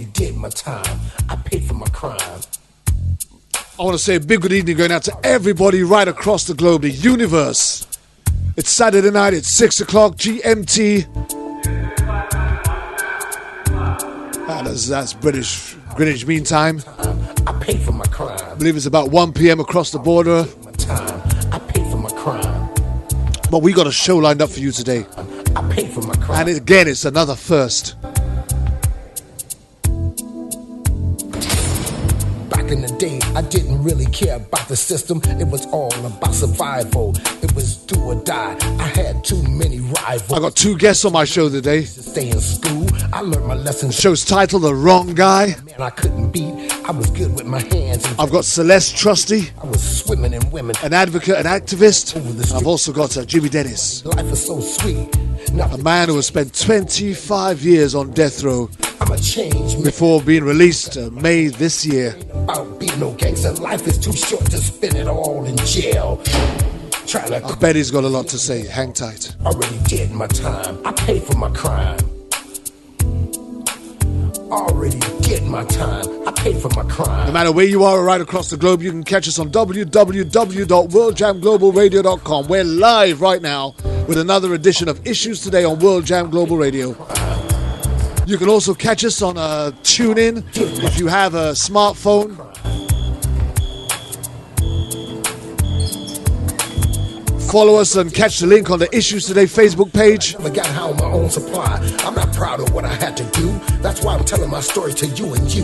Already did my time. I paid for my crime. I want to say a big good evening going out to everybody right across the globe, the universe. It's Saturday night, it's 6 o'clock GMT. That's British Greenwich Mean Time. I paid for my crime. I believe it's about 1 p.m. across the border. My time. I paid for my crime. But we got a show lined up for you today. I paid for my crime. And again, it's another first. Back in the day, I didn't really care about the system. It was all about survival. It was do or die. I had too many rivals. I got two guests on my show today. Stay in school. I learned my lessons. The show's titled The Wrong Guy. Man, I couldn't beat. I was good with my hands. I've got Celeste Trusty. I was swimming in women. An advocate, an activist. I've also got Jimmy Dennis. Life is so sweet. A man who has spent 25 years on death row I'm a change before being released May this year. About being no gangster, life is too short to spend it all in jail. I bet he's got a lot to say. Hang tight. Already did my time. I paid for my crime. Already did my time. I paid for my crime. No matter where you are right across the globe, you can catch us on www.worldjamglobalradio.com. We're live right now with another edition of Issues Today on World Jam Global Radio. You can also catch us on TuneIn if you have a smartphone. Follow us and catch the link on the Issues Today Facebook page. I got how my own supply. I'm not proud of what I had to do. That's why I'm telling my story to you and you.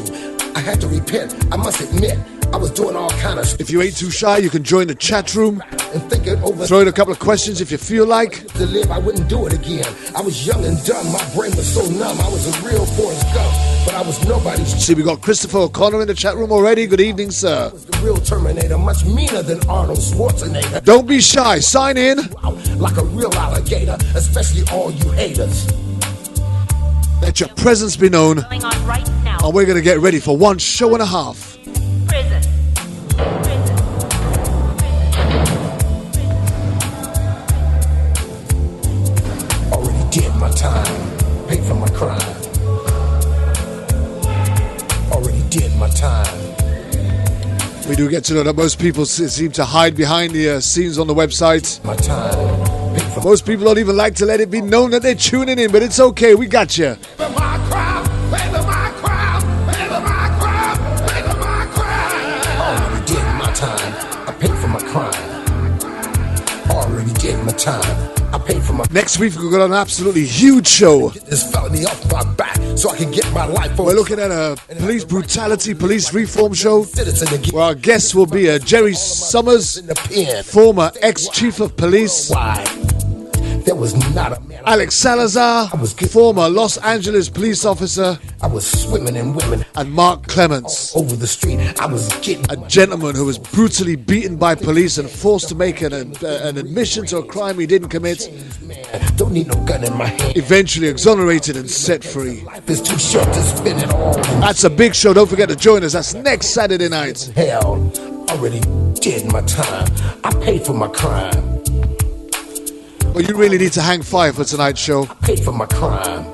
I had to repent. I must admit, I was doing all kind of stuff. If you ain't too shy, you can join the chat room. And think it over. Throw in a couple of questions if you feel like. To live, I wouldn't do it again. I was young and dumb. My brain was so numb. I was a real Forrest Gump, but I was nobody's. See, we got Christopher O'Connor in the chat room already. Good evening, sir. I was the real Terminator, much meaner than Arnold Schwarzenegger. Don't be shy. Sign in. Like a real alligator, especially all you haters. Let your presence be known. Right now. And we're going to get ready for one show and a half. Prison. Already did my time. Paid for my crime. Already did my time. We do get to know that most people seem to hide behind the scenes on the website. My time. Most people don't even like to let it be known that they're tuning in, but it's okay. We got you. Already did my time. I paid for my crime. Already did my time. I paid for my. Next week we've got an absolutely huge show. Get this felony off my back so I can get my life on. We're looking at a police brutality, police reform show where our guests will be Jerry Summers, former ex-chief of police. Why? There was not a man. Alex Salazar, former Los Angeles police officer. I was swimming in women. And Mark Clements, over the street. I was getting a gentleman who was brutally beaten by police and forced to make an admission to a crime he didn't commit. Don't need no gun in my hand. Eventually exonerated and set free. Life is too short to spend it all. That's a big show. Don't forget to join us. That's next Saturday night. Hell, already did my time. I paid for my crime. But you really need to hang fire for tonight's show. I paid for my crime.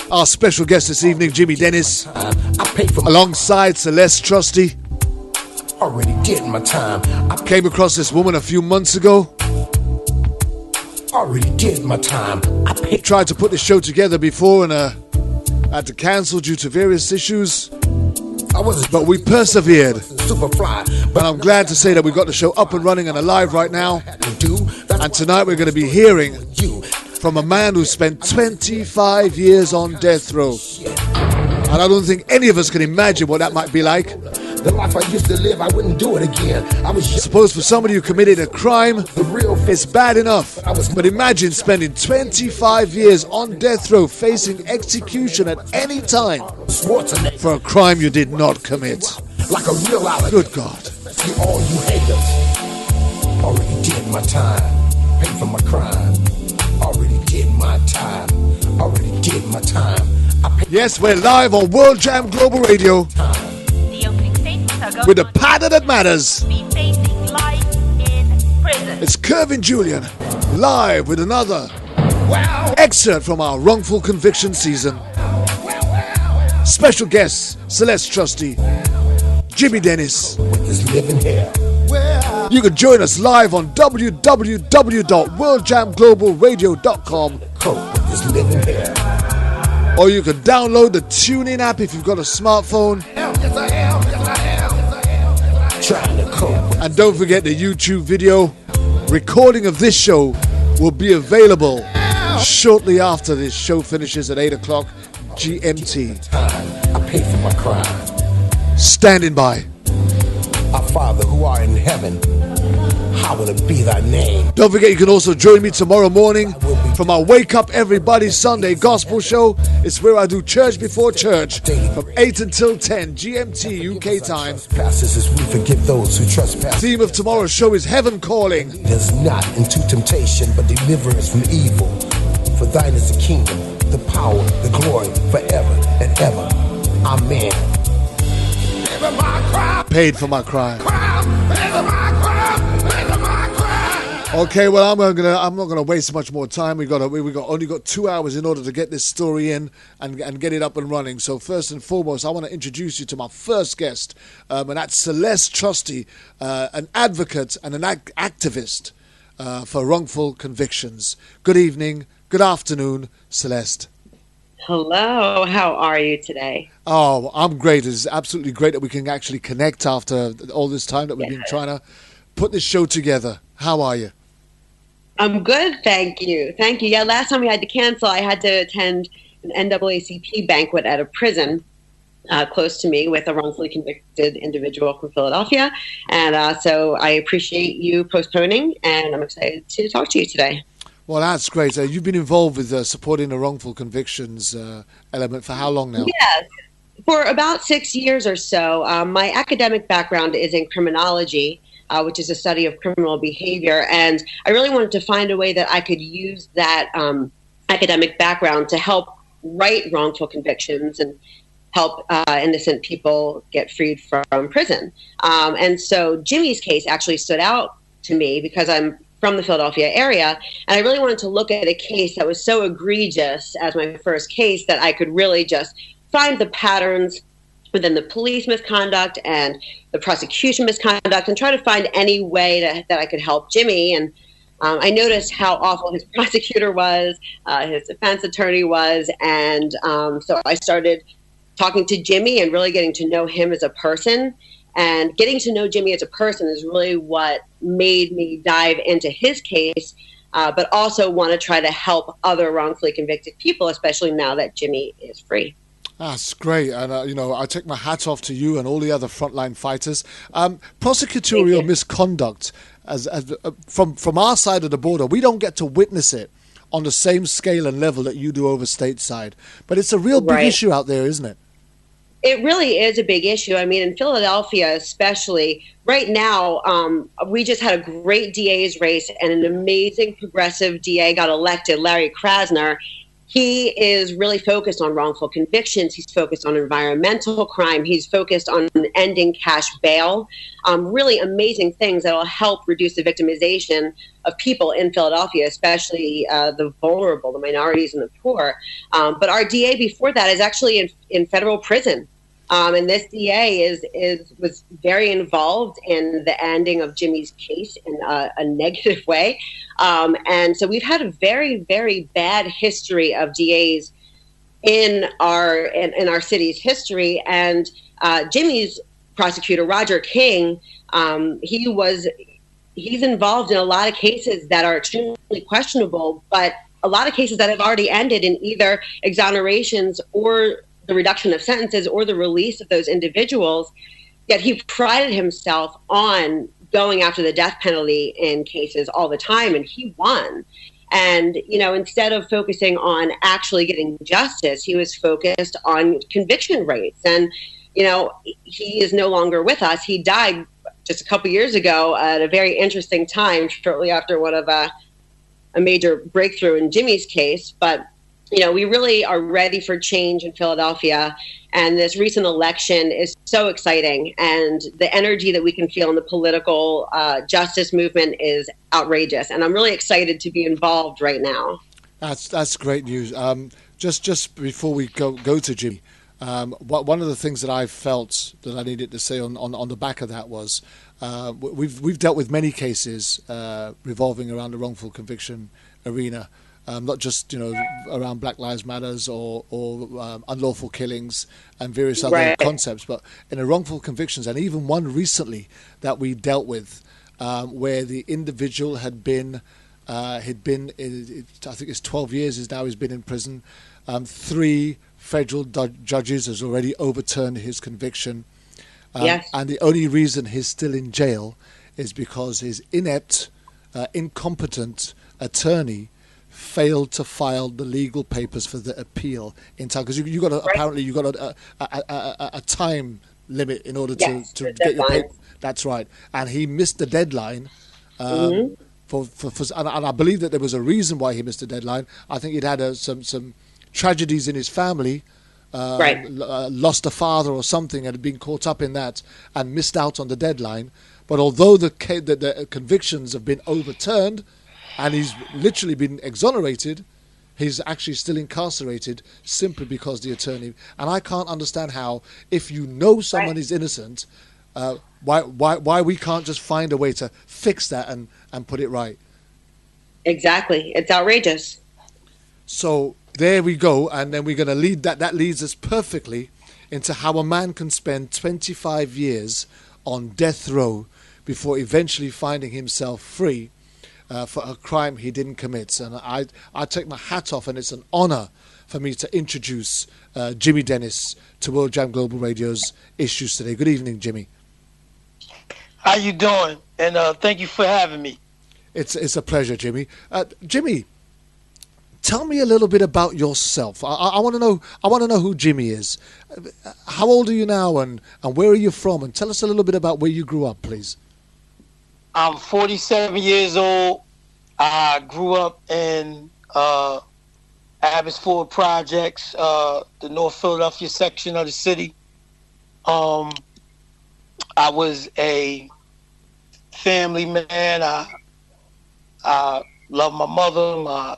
Our special guest this evening, Jimmy Dennis, I paid for my alongside Celeste Trusty. Already did my time. I came across this woman a few months ago. Already did my time. I paid. Tried to put this show together before and had to cancel due to various issues. But we persevered. Superfly. And I'm glad to say that we've got the show up and running and alive right now. And tonight we're going to be hearing from a man who spent 25 years on death row. And I don't think any of us can imagine what that might be like. The life I used to live, I wouldn't do it again. I suppose for somebody who committed a crime, it's bad enough. But imagine spending 25 years on death row, facing execution at any time for a crime you did not commit. Like a real alligator. Good God. Especially all you haters. Already did my time. Paid for my crime. Already did my time. Already did my time. Yes, we're live on World Jam Global Radio. With the patter that matters. It's Kervin Julien, live with another excerpt from our wrongful conviction season. Special guests, Celeste Trusty, Jimmy Dennis. You can join us live on www.worldjamglobalradio.com, or you can download the TuneIn app if you've got a smartphone. And don't forget the YouTube video recording of this show will be available shortly after this show finishes at 8 o'clock GMT. I pay for my crime. Standing by. Our Father who art in heaven, hallowed be thy name. Don't forget you can also join me tomorrow morning from our Wake Up Everybody Sunday Gospel Show. It's where I do church before church from 8 until 10 GMT UK time. As we forgive those who trespass. Theme of tomorrow's show is Heaven Calling. Lead us not into temptation, but deliver us from evil. For thine is the kingdom, the power, the glory, forever and ever. Amen. Paid for my crime. Okay, well, I'm not gonna waste much more time. We only got 2 hours in order to get this story in and get it up and running. So first and foremost, I want to introduce you to my first guest, and that's Celeste Trusty, an advocate and an activist for wrongful convictions. Good evening, good afternoon, Celeste. Hello, how are you today? Oh, I'm great. It's absolutely great that we can actually connect after all this time that we've been trying to put this show together. How are you? I'm good, thank you. Thank you. Yeah, last time we had to cancel, I had to attend an NAACP banquet at a prison close to me with a wrongfully convicted individual from Philadelphia. And so I appreciate you postponing, and I'm excited to talk to you today. Well, that's great. You've been involved with supporting the wrongful convictions element for how long now? Yes, for about 6 years or so. My academic background is in criminology, which is a study of criminal behavior. And I really wanted to find a way that I could use that academic background to help right wrongful convictions and help innocent people get freed from prison. And so Jimmy's case actually stood out to me because I'm from the Philadelphia area, and I really wanted to look at a case that was so egregious as my first case that I could really just find the patterns within the police misconduct and the prosecution misconduct and try to find any way that I could help Jimmy. And I noticed how awful his prosecutor was, his defense attorney was, and so I started talking to Jimmy and really getting to know him as a person. And getting to know Jimmy as a person is really what made me dive into his case, but also want to try to help other wrongfully convicted people, especially now that Jimmy is free. That's great. And, I take my hat off to you and all the other frontline fighters. Prosecutorial misconduct, from our side of the border, we don't get to witness it on the same scale and level that you do over stateside. But it's a real big issue out there, isn't it? It really is a big issue. I mean, in Philadelphia especially, right now, we just had a great DA's race and an amazing progressive DA got elected, Larry Krasner. He is really focused on wrongful convictions. He's focused on environmental crime. He's focused on ending cash bail. Really amazing things that will help reduce the victimization of people in Philadelphia, especially the vulnerable, the minorities and the poor. But our DA before that is actually in federal prison. And this DA was very involved in the ending of Jimmy's case in a negative way. And so we've had a very, very bad history of DAs in our city's history. And Jimmy's prosecutor, Roger King, he's involved in a lot of cases that are extremely questionable, but a lot of cases that have already ended in either exonerations or the reduction of sentences or the release of those individuals. Yet he prided himself on going after the death penalty in cases all the time, and he won. And, instead of focusing on actually getting justice, he was focused on conviction rates. And, he is no longer with us. He died just a couple years ago at a very interesting time, shortly after one of a major breakthrough in Jimmy's case. But we really are ready for change in Philadelphia, and this recent election is so exciting, and the energy that we can feel in the political justice movement is outrageous, and I'm really excited to be involved right now. That's great news. Just before we go to Jimmy, One of the things that I felt that I needed to say on the back of that was we've dealt with many cases revolving around the wrongful conviction arena, not just around Black Lives Matters or unlawful killings and various other concepts, but in the wrongful convictions, and even one recently that we dealt with where the individual had been I think it's 12 years is now he's been in prison. 3 federal judges has already overturned his conviction. Yes. And the only reason he's still in jail is because his inept, incompetent attorney failed to file the legal papers for the appeal in time. Because you got apparently you got a time limit in order to get your paper. That's right. And he missed the deadline. And I believe that there was a reason why he missed the deadline. I think he'd had some tragedies in his family, lost a father or something, and had been caught up in that and missed out on the deadline. But although the convictions have been overturned and he's literally been exonerated, he's actually still incarcerated simply because the attorney. And I can't understand how, if you know someone is innocent, why we can't just find a way to fix that and put it right. Exactly. It's outrageous. So there we go, and then we're going to lead that leads us perfectly into how a man can spend 25 years on death row before eventually finding himself free for a crime he didn't commit. And I take my hat off, and it's an honor for me to introduce Jimmy Dennis to World Jam Global Radio's Issues Today. Good evening, Jimmy. How you doing? And thank you for having me. It's a pleasure, Jimmy. Jimmy, tell me a little bit about yourself. I want to know. I want to know who Jimmy is. How old are you now, and where are you from? And tell us a little bit about where you grew up, please. I'm 47 years old. I grew up in Abbotsford Projects, the North Philadelphia section of the city. I was a family man. I love my mother,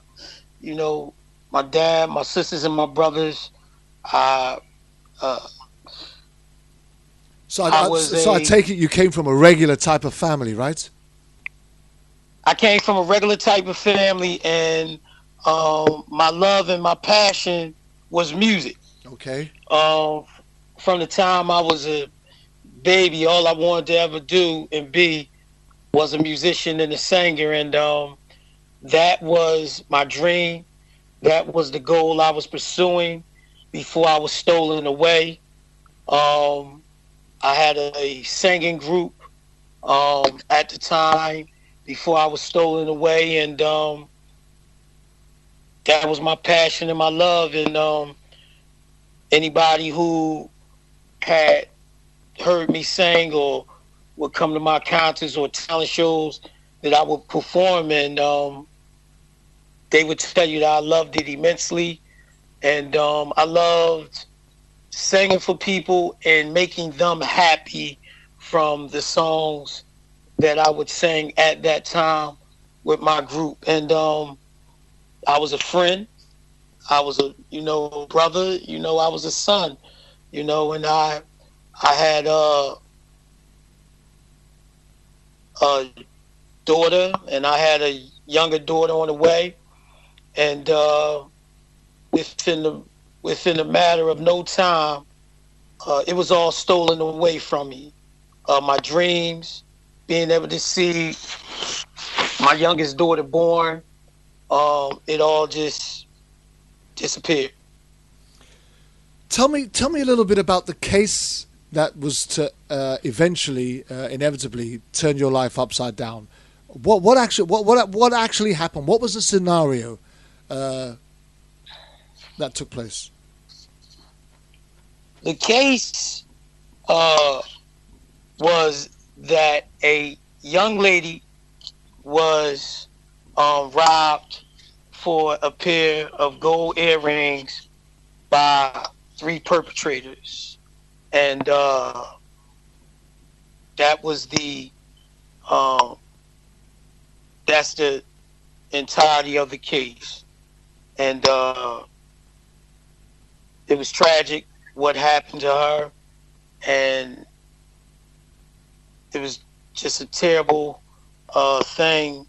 my dad, my sisters, and my brothers. So I take it you came from a regular type of family, right? I came from a regular type of family, and my love and my passion was music. Okay. From the time I was a baby, all I wanted to ever do and be was a musician and a singer, and that was my dream. That was the goal I was pursuing before I was stolen away. I had a singing group at the time before I was stolen away, and that was my passion and my love. And anybody who had heard me sing or would come to my concerts or talent shows that I would perform, and they would tell you that I loved it immensely. And I loved singing for people and making them happy from the songs that I would sing at that time with my group. And I was a friend. I was a brother. I was a son. And I had a daughter, and I had a younger daughter on the way. And within a matter of no time, it was all stolen away from me. My dreams, being able to see my youngest daughter born, it all just disappeared. Tell me a little bit about the case that was to eventually, inevitably, turn your life upside down. What actually happened? What was the scenario that took place? The case was that a young lady was robbed for a pair of gold earrings by 3 perpetrators, and that was that's the entirety of the case. And it was tragic. what happened to her, and it was just a terrible thing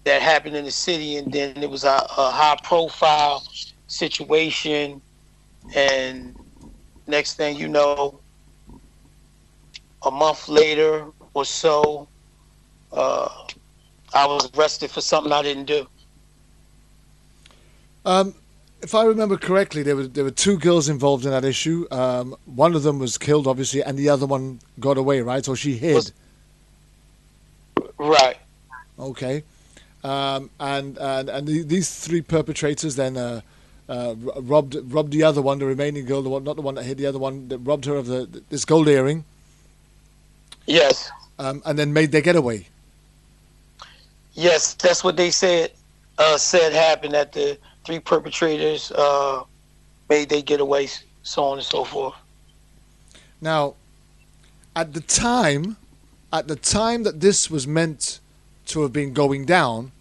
that happened in the city. And then it was a high-profile situation, and next thing you know, a month later or so, I was arrested for something I didn't do. If I remember correctly, there were two girls involved in that issue. One of them was killed, obviously, and the other one got away, right? Or she hid. Right. Okay. These three perpetrators then robbed the other one, the remaining girl, not the one that hid, the other one that robbed her of this gold earring. Yes. And then made their getaway. Yes, that's what they said happened, that the three perpetrators made their getaway, so on and so forth. Now, at the time that this was meant to have been going down,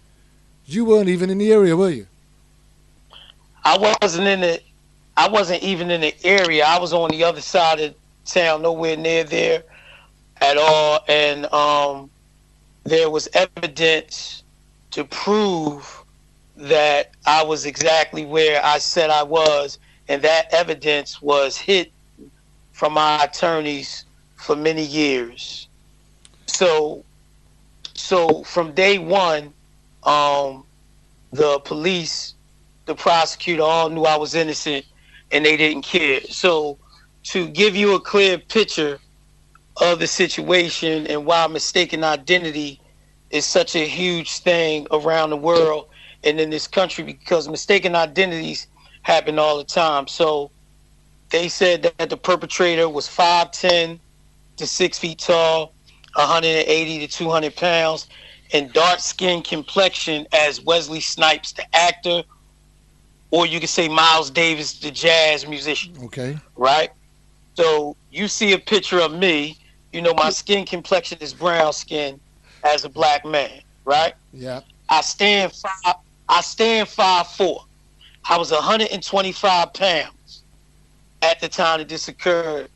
you weren't even in the area, were you? I wasn't even in the area. I was on the other side of town, nowhere near there at all. And there was evidence to prove that I was exactly where I said I was, and that evidence was hid from my attorneys for many years. So from day one, the police, the prosecutor, all knew I was innocent, and they didn't care. So to give you a clear picture of the situation and why mistaken identity is such a huge thing around the world and in this country, because mistaken identities happen all the time. So they said that the perpetrator was 5'10" to 6 feet tall, 180 to 200 pounds, and dark skin complexion as Wesley Snipes, the actor, or you could say Miles Davis, the jazz musician. Okay. Right? So you see a picture of me, you know, my skin complexion is brown skin as a black man, right? Yeah. I stand 5'4". I was 125 pounds at the time that this occurred.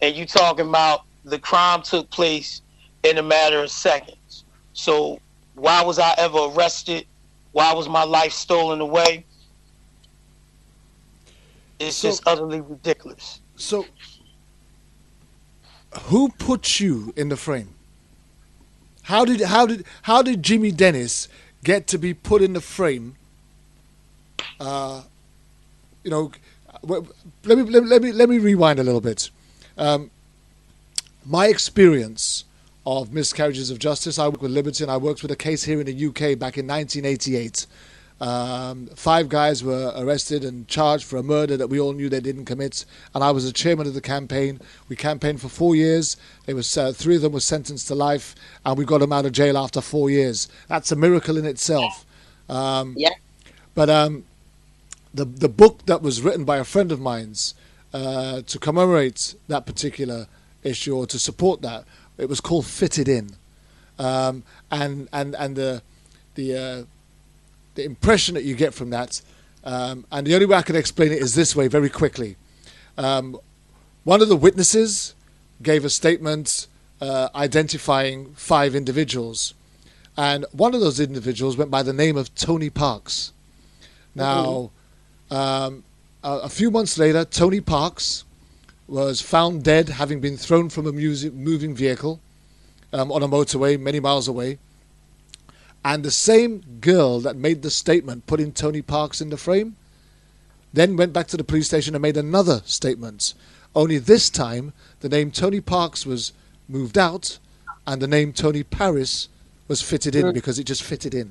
And you talking about the crime took place in a matter of seconds. So why was I ever arrested? Why was my life stolen away? It's just utterly ridiculous. So who put you in the frame? How did Jimmy Dennis get to be put in the frame? Let me rewind a little bit. My experience of miscarriages of justice. I work with Liberty, and I worked with a case here in the UK back in 1988. 5 guys were arrested and charged for a murder that we all knew they didn't commit, and I was the chairman of the campaign. We campaigned for 4 years. There was 3 of them were sentenced to life, and we got them out of jail after 4 years. That's a miracle in itself. Yeah. But the book that was written by a friend of mine's to commemorate that particular issue or to support that, it was called Fitted In, and the impression that you get from that, and the only way I can explain it is this way, very quickly. One of the witnesses gave a statement identifying 5 individuals, and one of those individuals went by the name of Tony Parks. Now, a few months later, Tony Parks was found dead, having been thrown from a moving vehicle on a motorway many miles away. And the same girl that made the statement, putting Tony Parks in the frame, then went back to the police station and made another statement. Only this time, the name Tony Parks was moved out, and the name Tony Paris was fitted in because it just fitted in.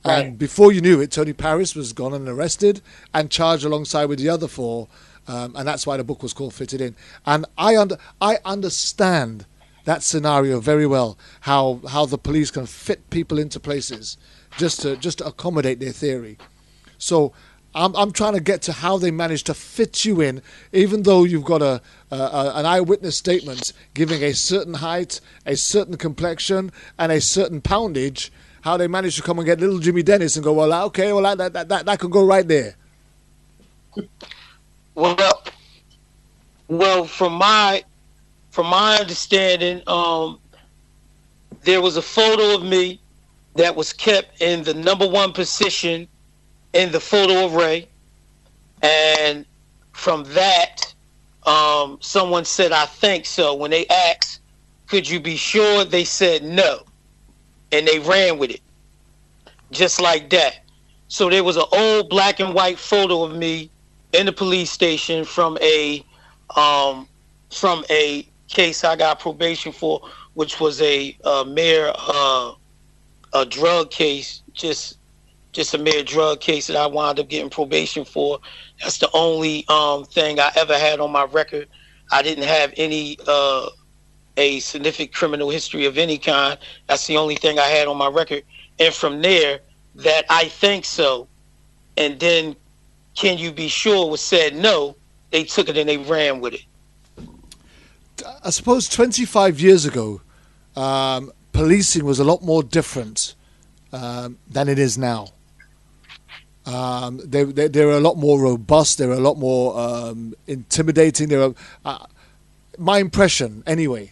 Right. And before you knew it, Tony Paris was gone and arrested and charged alongside with the other 4, and that's why the book was called Fitted In. And I understand that scenario very well, how the police can fit people into places just to accommodate their theory. So I'm trying to get to how they managed to fit you in, even though you've got an eyewitness statement giving a certain height, a certain complexion, and a certain poundage. How they managed to come and get little Jimmy Dennis and go, well, okay, well that could go right there. Well, Well, from my understanding, there was a photo of me that was kept in the number one position in the photo array, and from that, someone said, "I think so." When they asked, "Could you be sure?" they said no, and they ran with it, just like that. So there was an old black and white photo of me in the police station from a case I got probation for, which was a drug case, just a mere drug case that I wound up getting probation for. That's the only thing I ever had on my record. I didn't have any a significant criminal history of any kind. That's the only thing I had on my record. And from there, that "I think so," and then "Can you be sure?" was said no. They took it and they ran with it. I suppose 25 years ago, policing was a lot more different than it is now. They were a lot more robust. They were a lot more intimidating. They were, my impression, anyway.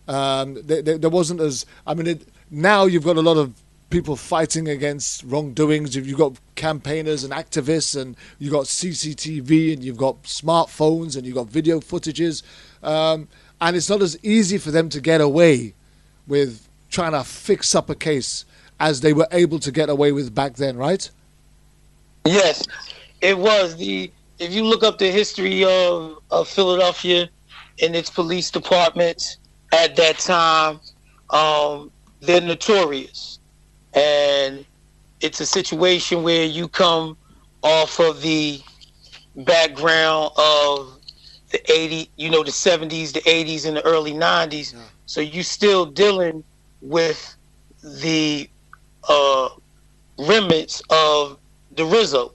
There wasn't as. I mean, now you've got a lot of people fighting against wrongdoings. You've got campaigners and activists, and you've got CCTV, and you've got smartphones, and you've got video footages, and it's not as easy for them to get away with trying to fix up a case as they were able to get away with back then, right? Yes, it was. If you look up the history of Philadelphia and its police departments at that time, they're notorious. And it's a situation where you come off of the background of the 80s, the 70s, the 80s, and the early 90s. Yeah. So you still dealing with the remnants of the Rizzo,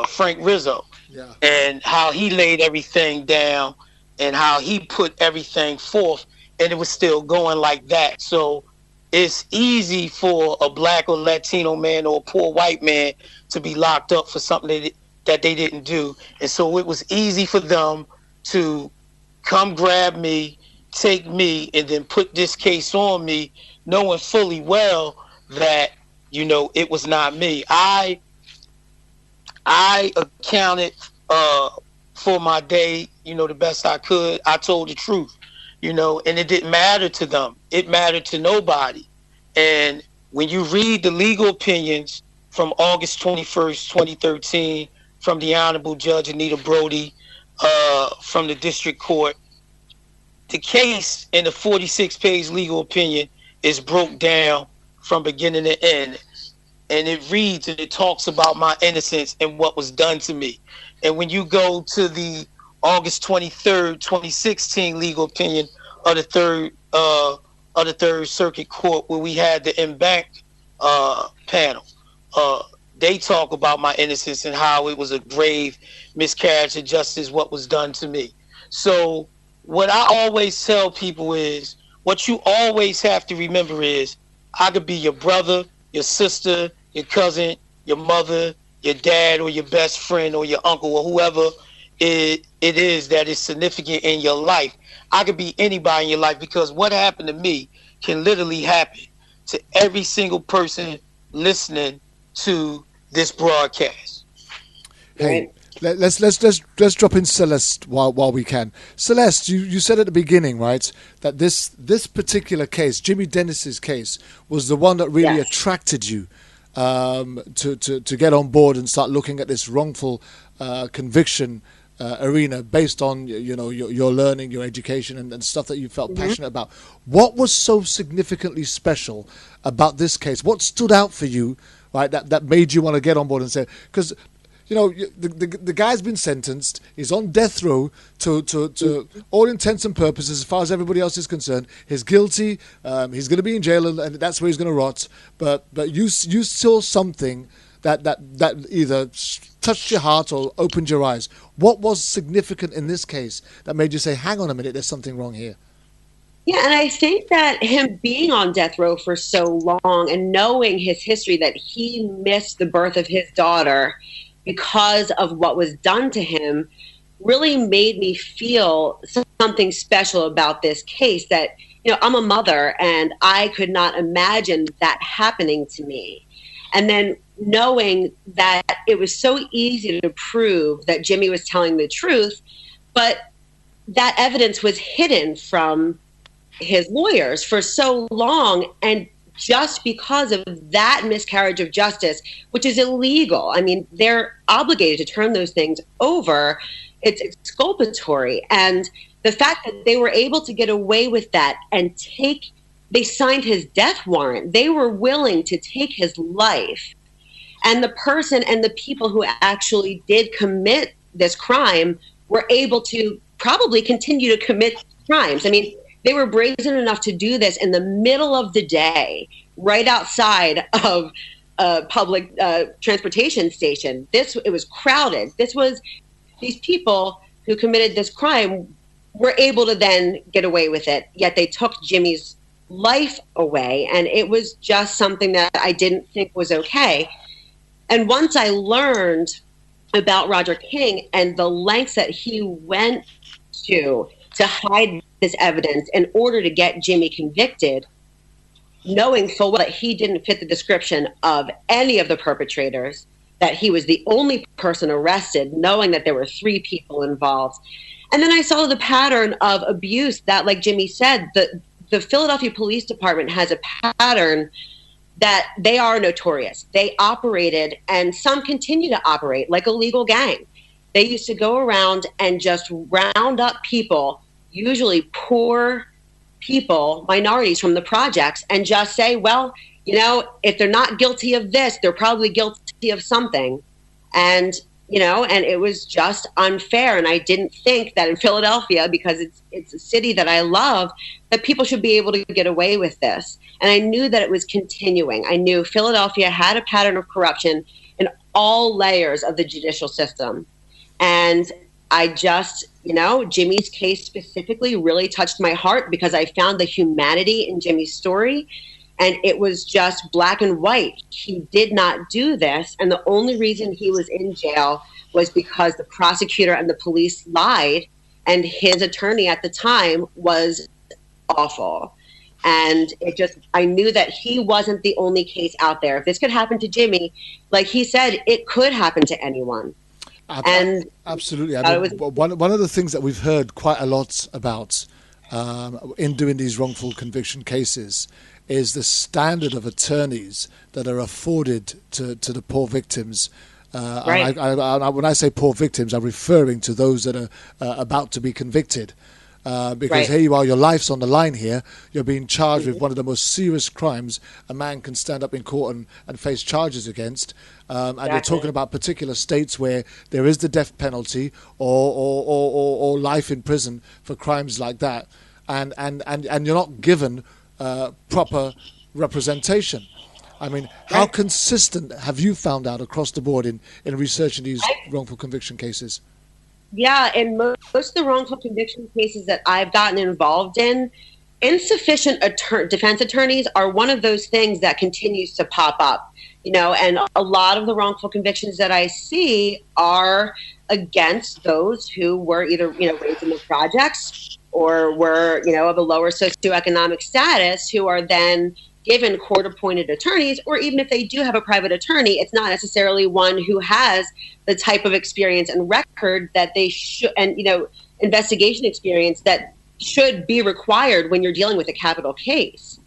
Frank Rizzo, yeah, and how he laid everything down and how he put everything forth, and it was still going like that. So it's easy for a black or Latino man or a poor white man to be locked up for something that they didn't do. And so it was easy for them to come grab me, take me, and then put this case on me, knowing fully well that, it was not me. I accounted for my day, the best I could. I told the truth. And it didn't matter to them. It mattered to nobody. And when you read the legal opinions from August 21st, 2013, from the Honorable Judge Anita Brody, from the district court, the case in the 46-page legal opinion is broke down from beginning to end. And it reads and it talks about my innocence and what was done to me. And when you go to the August 23rd, 2016 legal opinion of the Third Circuit Court, where we had the embank panel, they talk about my innocence and how it was a grave miscarriage of justice, what was done to me. So what I always tell people is, what you always have to remember is, I could be your brother, your sister, your cousin, your mother, your dad, or your best friend, or your uncle, or whoever it is that is significant in your life. I could be anybody in your life, because what happened to me can literally happen to every single person listening to this broadcast. Hey, let's drop in Celeste while we can. Celeste, you said at the beginning, right, that this particular case, Jimmy Dennis's case, was the one that really attracted you to get on board and start looking at this wrongful conviction arena based on your learning, your education, and stuff that you felt passionate about. What was so significantly special about this case? What stood out for you, right, that made you want to get on board and say, because the guy's been sentenced, he's on death row to all intents and purposes, as far as everybody else is concerned. He's guilty, he's going to be in jail, and that's where he's going to rot. But you saw something that either touched your heart or opened your eyes. What was significant in this case that made you say, hang on a minute, there's something wrong here? Yeah, and I think that him being on death row for so long and knowing his history, that he missed the birth of his daughter because of what was done to him, really made me feel something special about this case, that, I'm a mother and I could not imagine that happening to me. And then knowing that it was so easy to prove that Jimmy was telling the truth, but that evidence was hidden from his lawyers for so long. And just because of that miscarriage of justice, which is illegal, I mean, they're obligated to turn those things over. It's exculpatory. And the fact that they were able to get away with that and they signed his death warrant. They were willing to take his life. And the person and the people who actually did commit this crime were able to probably continue to commit crimes. I mean, they were brazen enough to do this in the middle of the day, right outside of a public transportation station. It was crowded. These people who committed this crime were able to then get away with it, yet they took Jimmy's life away, and it was just something that I didn't think was okay. And once I learned about Roger King and the lengths that he went to hide this evidence in order to get Jimmy convicted, knowing full well that he didn't fit the description of any of the perpetrators, that he was the only person arrested, knowing that there were 3 people involved. And then I saw the pattern of abuse that, like Jimmy said, the Philadelphia Police Department has a pattern that they are notorious. They operated, and some continue to operate, like a legal gang. They used to go around and just round up people, usually poor people, minorities from the projects, and just say, well, if they're not guilty of this, they're probably guilty of something. And and it was just unfair. And I didn't think that in Philadelphia, because it's a city that I love, that people should be able to get away with this. And I knew that it was continuing. I knew Philadelphia had a pattern of corruption in all layers of the judicial system. And I just, Jimmy's case specifically really touched my heart, because I found the humanity in Jimmy's story. And it was just black and white. He did not do this. And the only reason he was in jail was because the prosecutor and the police lied. And his attorney at the time was awful. And I knew that he wasn't the only case out there. If this could happen to Jimmy, like he said, it could happen to anyone. Absolutely. I mean, one of the things that we've heard quite a lot about in doing these wrongful conviction cases is the standard of attorneys that are afforded to the poor victims. Right. When I say poor victims, I'm referring to those that are about to be convicted. Because right. Here you are, your life's on the line here. You're being charged with one of the most serious crimes a man can stand up in court and face charges against. And you're talking about particular states where there is the death penalty or life in prison for crimes like that. And you're not given proper representation. I mean, how consistent have you found out across the board in researching these wrongful conviction cases? Yeah, in most of the wrongful conviction cases that I've gotten involved in, insufficient defense attorneys are one of those things that continues to pop up. And a lot of the wrongful convictions that I see are against those who were either, raised in the projects or were, of a lower socioeconomic status, who are then given court-appointed attorneys, or even if they do have a private attorney, it's not necessarily one who has the type of experience and record that they should, and, investigation experience that should be required when you're dealing with a capital case.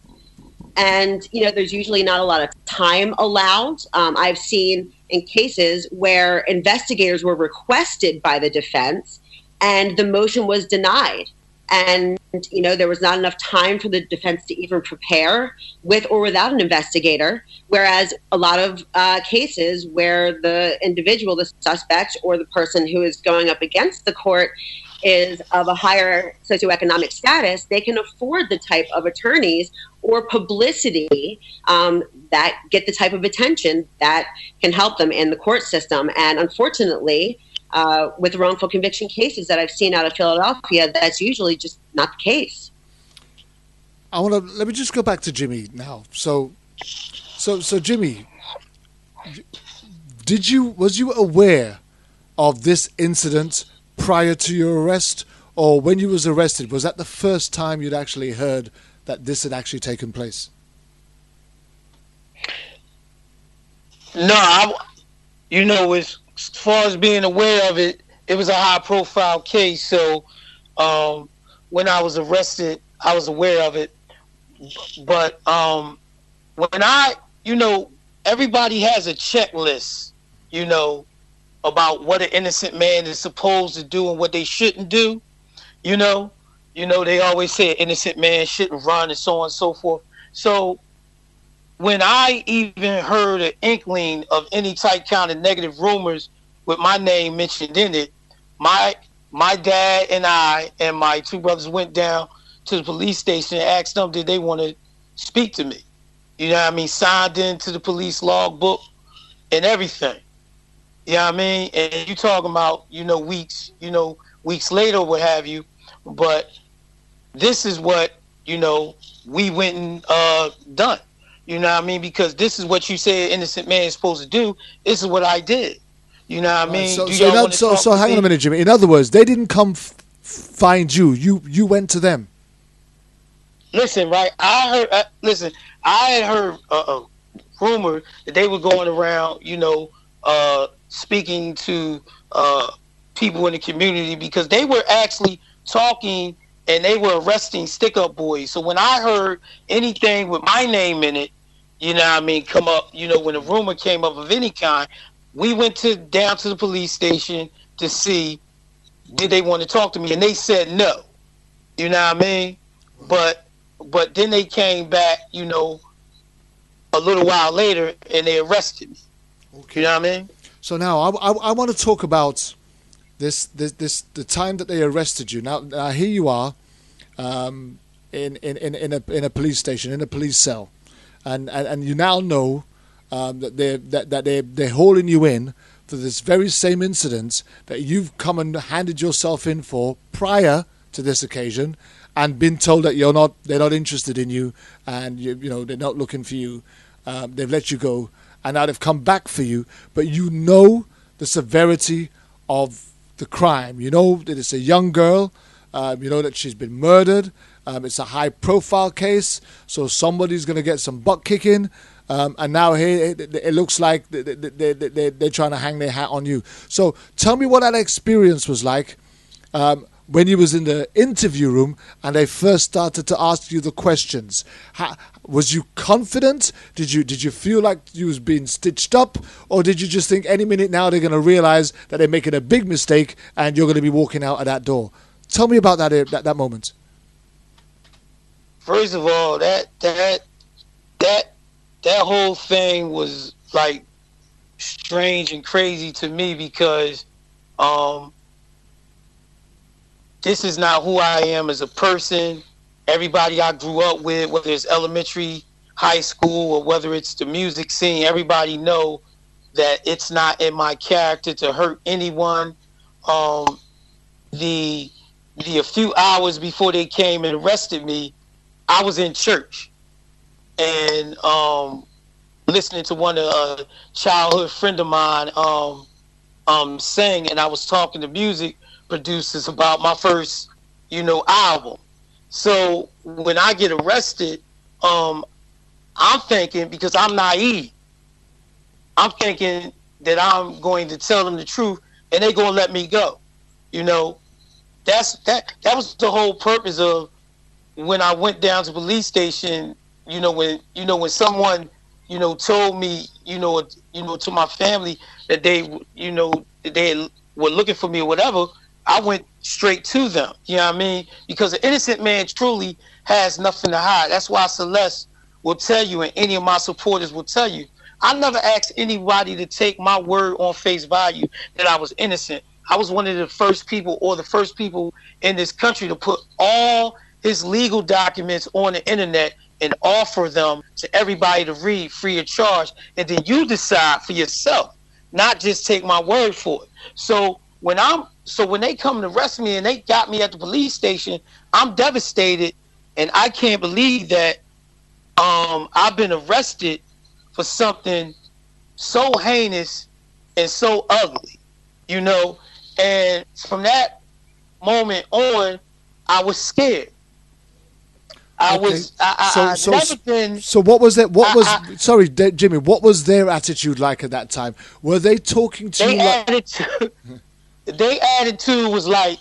And, there's usually not a lot of time allowed. I've seen in cases where investigators were requested by the defense and the motion was denied. And, there was not enough time for the defense to even prepare with or without an investigator. Whereas a lot of cases where the individual, the suspect, or the person who is going up against the court is of a higher socioeconomic status, they can afford the type of attorneys or publicity that get the type of attention that can help them in the court system. And unfortunately, with wrongful conviction cases that I've seen out of Philadelphia, that's usually just not the case. Let me just go back to Jimmy now. So Jimmy, was you aware of this incident prior to your arrest, or when you was arrested? Was that the first time you'd actually heard that this had actually taken place? No, as far as being aware of it, it was a high-profile case. So when I was arrested, I was aware of it. But when everybody has a checklist, about what an innocent man is supposed to do and what they shouldn't do. They always say an innocent man shouldn't run and so on and so forth. So when I even heard an inkling of any type kind of negative rumors with my name mentioned in it, my dad and I and my two brothers went down to the police station and asked them did they want to speak to me. Signed into the police logbook and everything. And you talking about, weeks later, what have you. But this is what, we went and done. Because this is what you say an innocent man is supposed to do. This is what I did. So hang on a minute, Jimmy. In other words, they didn't come find you. You went to them. Listen, right? I had heard a rumor that they were going around, speaking to people in the community because they were actually talking and they were arresting stick-up boys. So when I heard anything with my name in it, come up, when a rumor came up of any kind, we went down to the police station to see did they want to talk to me, and they said no. But then they came back, a little while later, and they arrested me. Okay. So now I want to talk about the time that they arrested you. Now here you are, in a police station, in a police cell, and you now know that they're hauling you in for this very same incident that you've come and handed yourself in for prior to this occasion, and been told that they're not interested in you, and they're not looking for you. They've let you go, and now they've come back for you. But the severity of the crime. That it's a young girl. That she's been murdered. It's a high-profile case, so somebody's going to get some butt kicking. And now here it looks like they're trying to hang their hat on you. So tell me what that experience was like when you was in the interview room and they first started to ask you the questions. Was you confident? Did you feel like you was being stitched up, or did you just think any minute now they're going to realize that they're making a big mistake and you're going to be walking out of that door? Tell me about that moment. First of all, that whole thing was like strange and crazy to me because this is not who I am as a person. Everybody I grew up with, whether it's elementary, high school, or whether it's the music scene, everybody know that it's not in my character to hurt anyone. A few hours before they came and arrested me, I was in church and listening to one of a childhood friend of mine sing, and I was talking to music producers about my first, album. So when I get arrested, I'm thinking, because I'm naive, I'm thinking that I'm going to tell them the truth and they're going to let me go. That was the whole purpose of when I went down to the police station, when someone, told me, to my family that they were looking for me or whatever, I went straight to them. You know what I mean? Because an innocent man truly has nothing to hide. That's why Celeste will tell you, and any of my supporters will tell you, I never asked anybody to take my word on face value that I was innocent. I was one of the first people, or the first people in this country, to put all his legal documents on the internet and offer them to everybody to read free of charge. And then you decide for yourself, not just take my word for it. So when they come to arrest me and they got me at the police station, I'm devastated, and I can't believe that I've been arrested for something so heinous and so ugly, And from that moment on, I was scared. I was. I never been. So what was that? What was? Sorry, Jimmy. What was their attitude like at that time? Were they talking to you? Their attitude was like,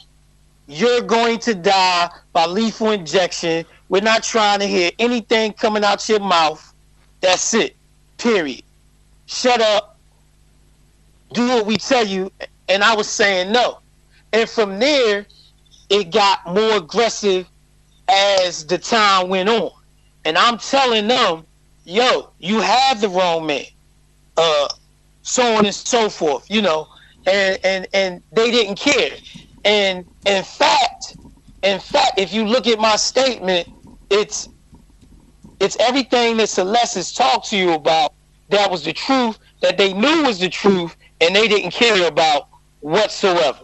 "You're going to die by lethal injection. We're not trying to hear anything coming out your mouth. That's it. Period. Shut up. Do what we tell you." And I was saying no. And from there, it got more aggressive as the time went on. And I'm telling them, yo, you have the wrong man. So on and so forth, you know. And they didn't care. And in fact, if you look at my statement, it's everything that Celeste has talked to you about that was the truth, that they knew was the truth, and they didn't care about whatsoever.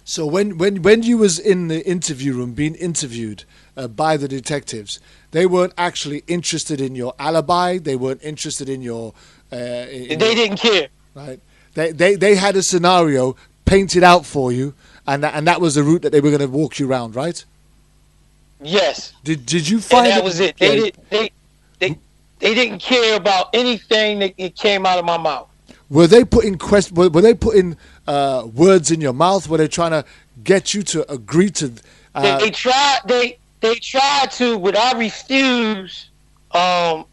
So when you was in the interview room being interviewed by the detectives, they weren't actually interested in your alibi. They weren't interested in your. They didn't care. Right. They had a scenario painted out for you, and that was the route that they were going to walk you around, right? Yes. Did you find and that was it? They didn't care about anything that came out of my mouth. Were they putting words in your mouth? Were they trying to get you to agree to? They tried. They tried to, but I refused to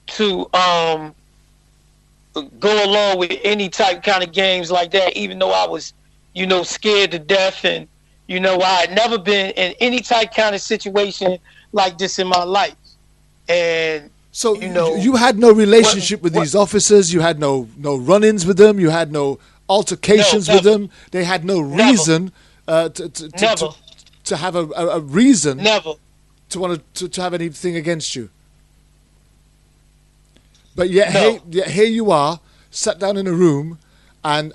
go along with any kind of games like that. Even though I was, scared to death, and I had never been in any kind of situation like this in my life, and. So you had no relationship with these officers. You had no run-ins with them. You had no altercations with them. They had no reason to have a reason to want to have anything against you. But yet here you are, sat down in a room, and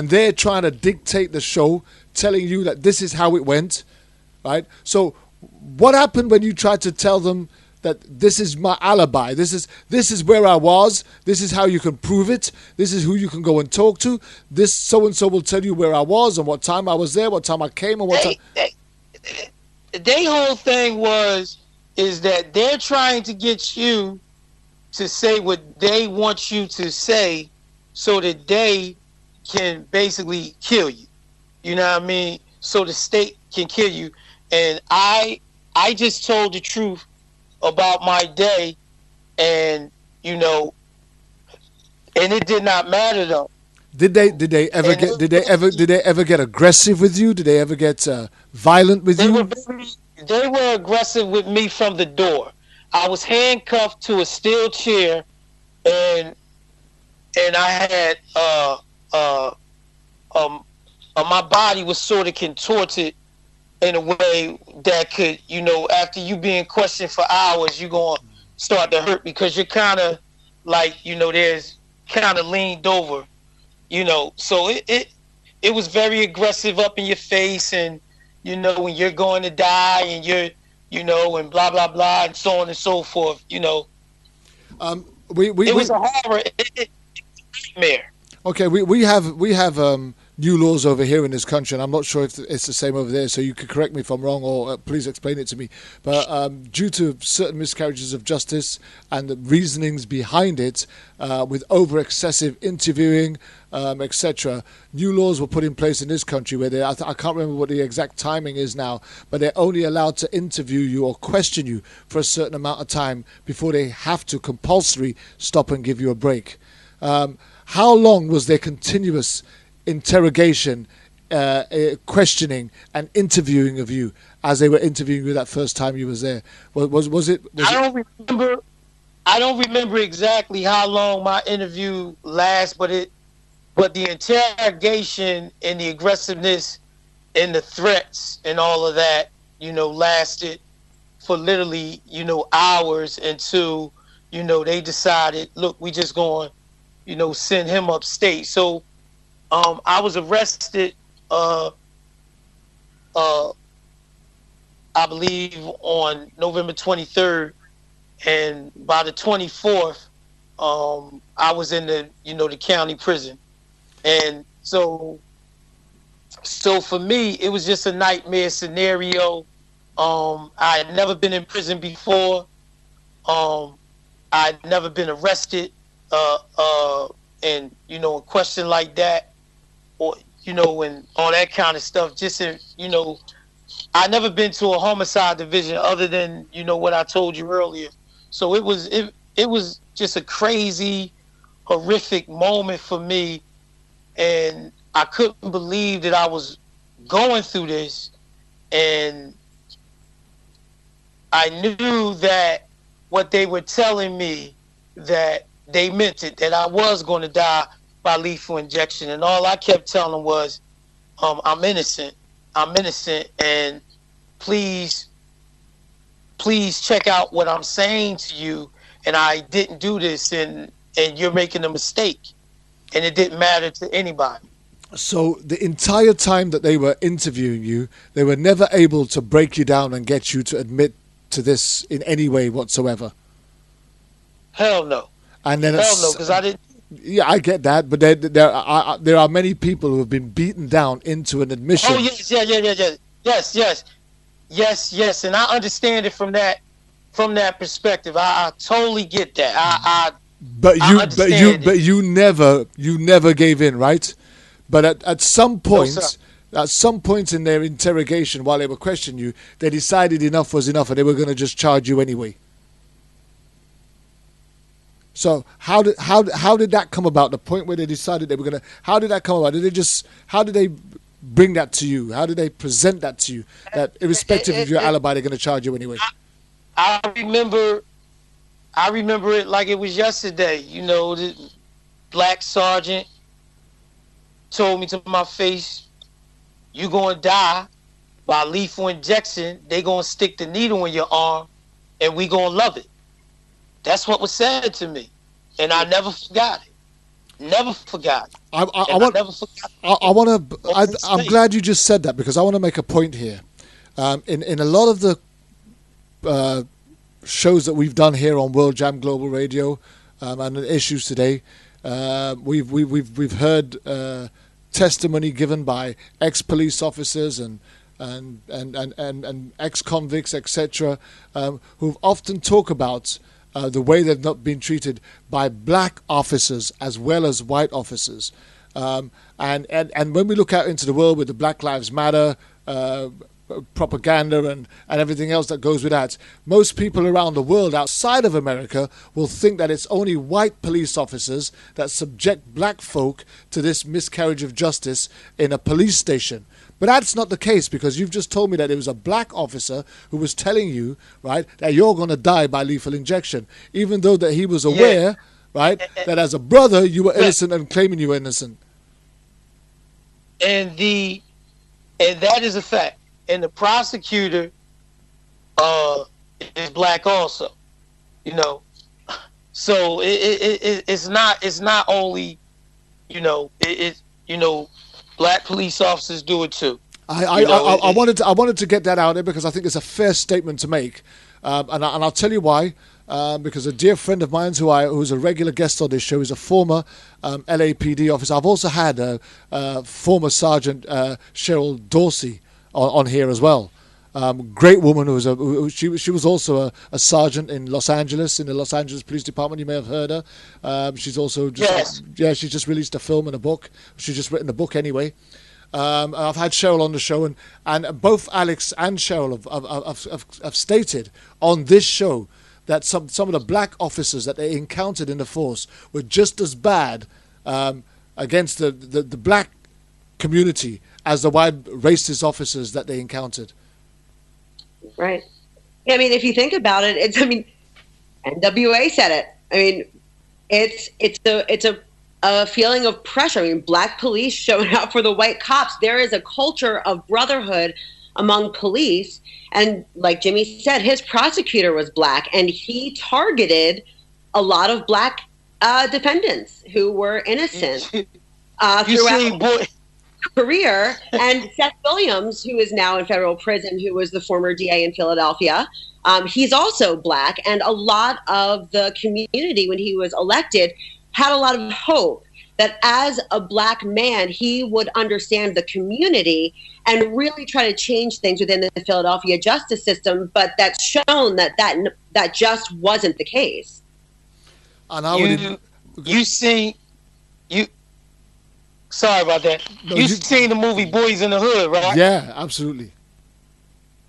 they're trying to dictate the show, telling you that this is how it went, right? So what happened when you tried to tell them that this is my alibi, this is where I was, this is how you can prove it, this is who you can go and talk to, this so-and-so will tell you where I was and what time I was there, what time I came, and what time... Their whole thing is that they're trying to get you to say what they want you to say so that they can basically kill you. You know what I mean? So the state can kill you. And I just told the truth about my day, and and it did not matter though. Did they ever get aggressive with you? Did they ever get violent with you? They were aggressive with me from the door. I was handcuffed to a steel chair, and I had my body was sort of contorted in a way that could, after you being questioned for hours, you're going to start to hurt because you're kind of like, there's kind of leaned over, So it was very aggressive up in your face, and, when you're going to die, and you're, and blah, blah, blah, and so on and so forth, It was a horror. It nightmare. Okay, we have new laws over here in this country, and I'm not sure if it's the same over there, so you could correct me if I'm wrong, or please explain it to me. But due to certain miscarriages of justice and the reasonings behind it, with over-excessive interviewing, etc., new laws were put in place in this country where I can't remember what the exact timing is now, but they're only allowed to interview you or question you for a certain amount of time before they have to compulsory stop and give you a break. How long was their continuous interrogation, questioning, and interviewing of you as they were interviewing you that first time you was there? Was it? I don't remember exactly how long my interview lasted, but the interrogation and the aggressiveness and the threats and all of that, lasted for literally, hours until, they decided, look, we just going, send him upstate. So, I was arrested, I believe on November 23rd, and by the 24th, I was in the, the county prison. And so So for me, it was just a nightmare scenario. I had never been in prison before. I'd never been arrested, and a question like that, or and all that kind of stuff. Just I never been to a homicide division other than what I told you earlier. So it was just a crazy, horrific moment for me, and I couldn't believe that I was going through this, and I knew that what they were telling me, that they meant it, that I was going to die by lethal injection. And all I kept telling them was, I'm innocent, and please check out what I'm saying to you, and I didn't do this, and you're making a mistake, and it didn't matter to anybody. So the entire time that they were interviewing you, they were never able to break you down and get you to admit to this in any way whatsoever? Hell no. And then hell no, because I didn't. Yeah, I get that, but there are many people who have been beaten down into an admission. Oh yes, yes, and I understand it from that perspective. I totally get that. But you never gave in, right? But at some point, in their interrogation, while they were questioning you, they decided enough was enough, and they were going to just charge you anyway. So how did that come about? The point where they decided they were going to. How did that come about? How did they bring that to you? How did they present that to you? That irrespective of your alibi, they're going to charge you anyway. I remember it like it was yesterday. The black sergeant told me to my face, "You gonna die by lethal injection. They gonna stick the needle in your arm, and we gonna love it." That's what was said to me, and I never forgot it. Never forgot it. I'm glad you just said that, because I want to make a point here. In a lot of the shows that we've done here on World Jam Global Radio and the issues today, we've heard testimony given by ex-police officers and ex-convicts, etc., who've often talk about the way they've not been treated by black officers as well as white officers. And when we look out into the world with the Black Lives Matter propaganda and everything else that goes with that, most people around the world outside of America will think that it's only white police officers that subject black folk to this miscarriage of justice in a police station. But that's not the case, because you've just told me that it was a black officer who was telling you, right, that you're going to die by lethal injection, even though that he was aware, right, that as a brother you were innocent and claiming you were innocent. And that is a fact. And the prosecutor is black also, So it's not only, black police officers do it too. I wanted to get that out there, because I think it's a fair statement to make, and I'll tell you why. Because a dear friend of mine who's a regular guest on this show is a former LAPD officer. I've also had former Sergeant Cheryl Dorsey on here as well. Great woman she was also a sergeant in Los Angeles, in the Los Angeles Police Department. You may have heard her. She's also she's just released a film and a book. She's just written a book anyway. I've had Cheryl on the show, and both Alex and Cheryl have stated on this show that some of the black officers that they encountered in the force were just as bad against the black community as the white racist officers that they encountered. Right. Yeah, I mean, if you think about it, NWA said it. I mean, it's a feeling of pressure. I mean, black police showing up for the white cops. There is a culture of brotherhood among police. And like Jimmy said, his prosecutor was black, and he targeted a lot of black defendants who were innocent throughout his career. And Seth Williams, who is now in federal prison, who was the former DA in Philadelphia, he's also black. And a lot of the community, when he was elected, had a lot of hope that as a black man, he would understand the community and really try to change things within the Philadelphia justice system. But that's shown that just wasn't the case. And I would. Sorry about that. No, you've seen the movie Boys in the Hood, right? Yeah, absolutely.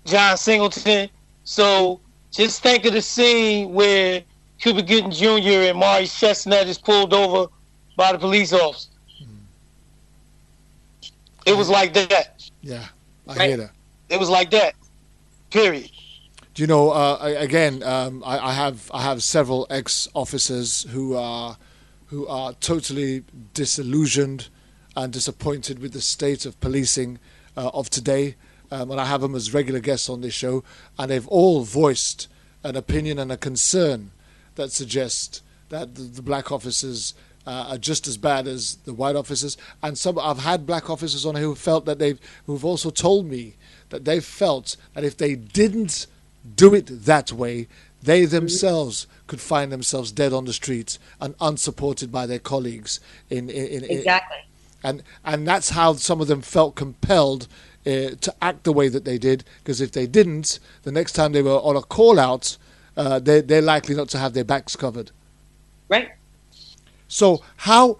John Singleton. So just think of the scene where Cuba Gooding Jr. and Maurice Chestnut is pulled over by the police officer. It was like that. Yeah, I hear that. It was like that. Period. Do you know? I have several ex-officers who are totally disillusioned and disappointed with the state of policing of today. And I have them as regular guests on this show, and they've all voiced an opinion and a concern that suggests that the black officers are just as bad as the white officers. And I've had black officers on who felt that who've also told me that they felt that if they didn't do it that way, they themselves could find themselves dead on the streets and unsupported by their colleagues. Exactly. And that's how some of them felt compelled to act the way that they did, because if they didn't, the next time they were on a call out, they're likely not to have their backs covered. Right. So how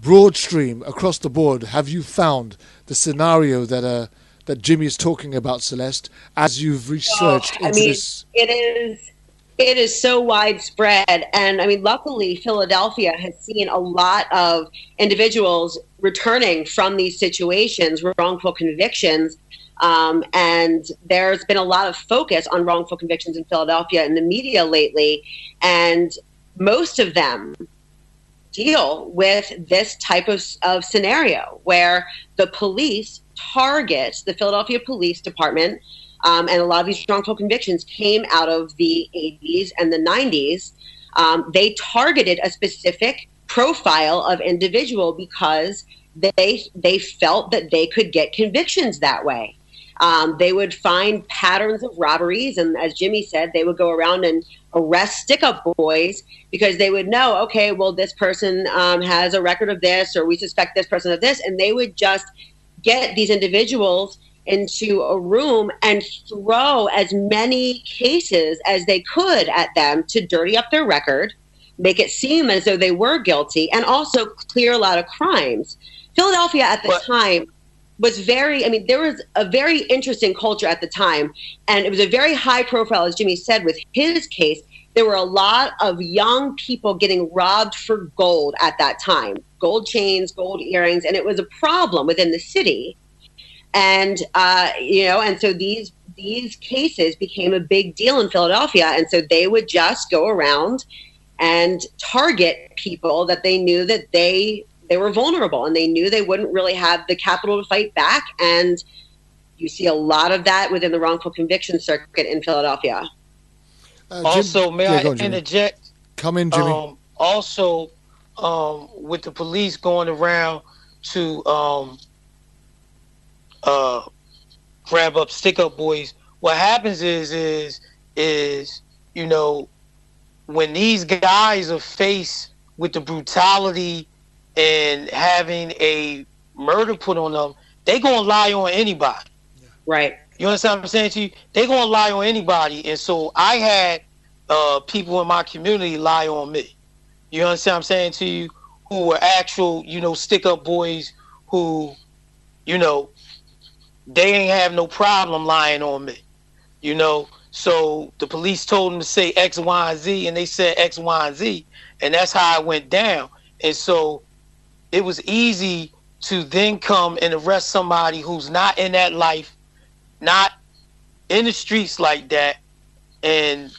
broadstream across the board have you found the scenario that Jimmy is talking about, Celeste, as you've researched into this? It is so widespread. And I mean, luckily, Philadelphia has seen a lot of individuals returning from these situations, wrongful convictions. And there's been a lot of focus on wrongful convictions in Philadelphia in the media lately. And most of them deal with this type of scenario where the police target the Philadelphia Police Department. And a lot of these wrongful convictions came out of the 80s and the 90s. They targeted a specific profile of individual because they felt that they could get convictions that way. They would find patterns of robberies, and as Jimmy said, they would go around and arrest stick-up boys because they would know, okay, well, this person has a record of this, or we suspect this person of this, and they would just get these individuals into a room and throw as many cases as they could at them to dirty up their record, make it seem as though they were guilty, and also clear a lot of crimes. Philadelphia at the time was there was a very interesting culture at the time, and it was a very high profile, as Jimmy said, with his case. There were a lot of young people getting robbed for gold at that time, gold chains, gold earrings, and it was a problem within the city. And, and so these cases became a big deal in Philadelphia. And so they would just go around and target people that they knew that they were vulnerable, and they knew they wouldn't really have the capital to fight back. And you see a lot of that within the wrongful conviction circuit in Philadelphia. Also, may I interject? Come in, Jimmy. With the police going around to grab up stick-up boys, what happens is when these guys are faced with the brutality and having a murder put on them, they gonna lie on anybody. Right. You understand what I'm saying to you? They gonna lie on anybody. And so I had people in my community lie on me. You understand what I'm saying to you? Who were actual, stick-up boys who, they ain't have no problem lying on me. So the police told them to say X, Y, and Z, and they said X, Y, and Z, and that's how it went down. And so it was easy to then come and arrest somebody who's not in that life, not in the streets like that, and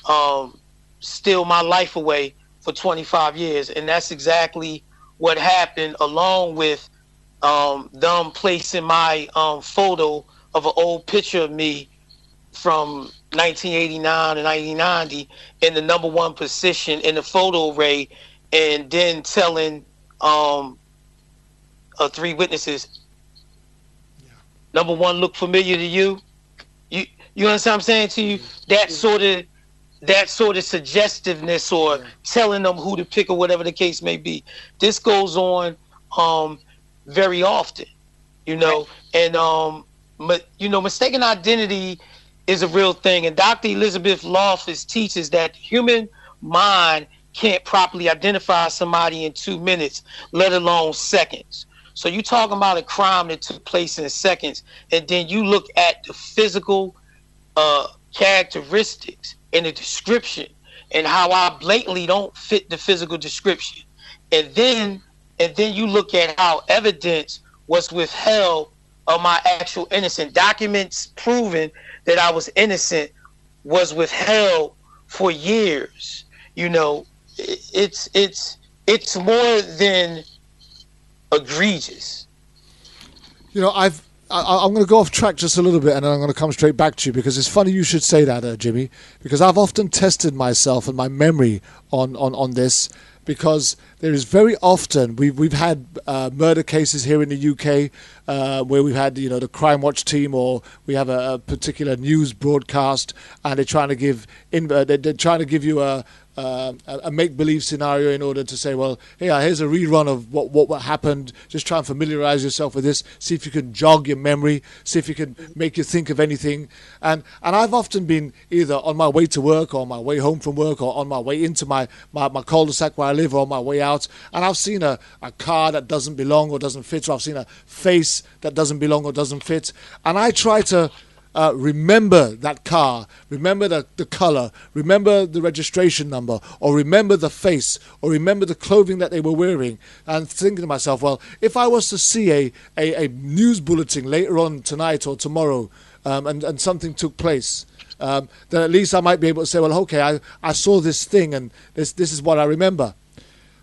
steal my life away for 25 years. And that's exactly what happened, along with them placing my photo of an old picture of me from 1989 and 1990 in the number one position in the photo array, and then telling three witnesses, number one, look familiar to you. You understand what I'm saying to you? That sort of that sort of suggestiveness or telling them who to pick or whatever the case may be. This goes on very often, you know, and mistaken identity is a real thing. And Dr. Elizabeth Loftus teaches that human mind can't properly identify somebody in 2 minutes, let alone seconds. So you talking about a crime that took place in seconds, and then you look at the physical characteristics and the description and how I blatantly don't fit the physical description. And then you look at how evidence was withheld of my actual innocence. Documents proving that I was innocent was withheld for years. You know, it's more than egregious. You know, I'm going to go off track just a little bit, and then I'm going to come straight back to you, because it's funny you should say that, Jimmy, because I've often tested myself and my memory on this, because there is very often we've had murder cases here in the UK where we've had the Crime Watch team, or we have a particular news broadcast, and they're trying to give you a make-believe scenario in order to say, well, here's a rerun of what happened. Just try and familiarize yourself with this. See if you can jog your memory. See if you can make you think of anything. And I've often been either on my way to work, or on my way home from work, or on my way into my cul-de-sac where I live, or on my way out, and I've seen a car that doesn't belong or doesn't fit, or I've seen a face that doesn't belong or doesn't fit, and I try to remember that car, remember the color, remember the registration number, or remember the face, or remember the clothing that they were wearing, and thinking to myself, well, if I was to see a news bulletin later on tonight or tomorrow, and something took place, then at least I might be able to say, well, okay, I saw this thing, and this is what I remember.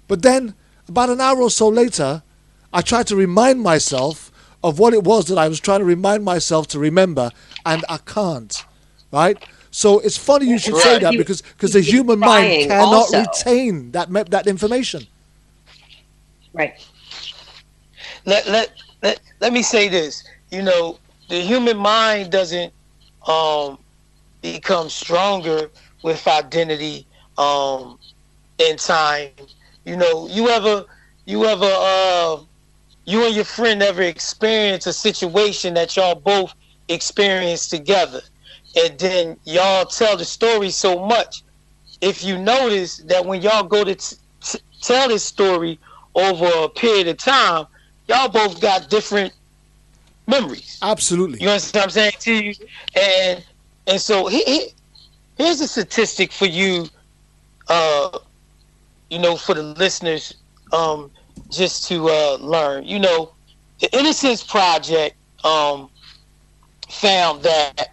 But then, about an hour or so later, I tried to remind myself of what it was that I was trying to remind myself to remember, and I can't, right? So it's funny you should say that, because the human mind cannot retain that information. Right. Let me say this. You know, the human mind doesn't become stronger with identity in time. You know, you and your friend ever experience a situation that y'all both experienced together, and then y'all tell the story so much. If you notice that when y'all go to tell this story over a period of time, y'all both got different memories. Absolutely. You understand what I'm saying to you? And so here's a statistic for you, for the listeners, just to learn. You know, the Innocence Project found that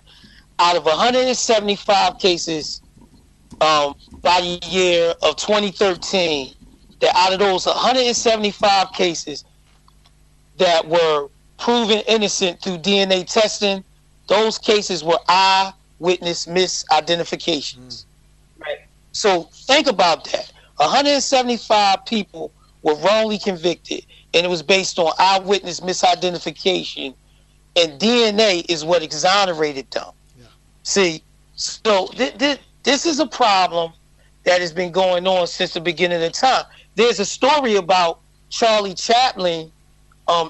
out of 175 cases by the year of 2013, that out of those 175 cases that were proven innocent through DNA testing, those cases were eyewitness misidentifications. Right. So think about that. 175 people were wrongly convicted, and it was based on eyewitness misidentification, and DNA is what exonerated them. Yeah. See, so this is a problem that has been going on since the beginning of time. There's a story about Charlie Chaplin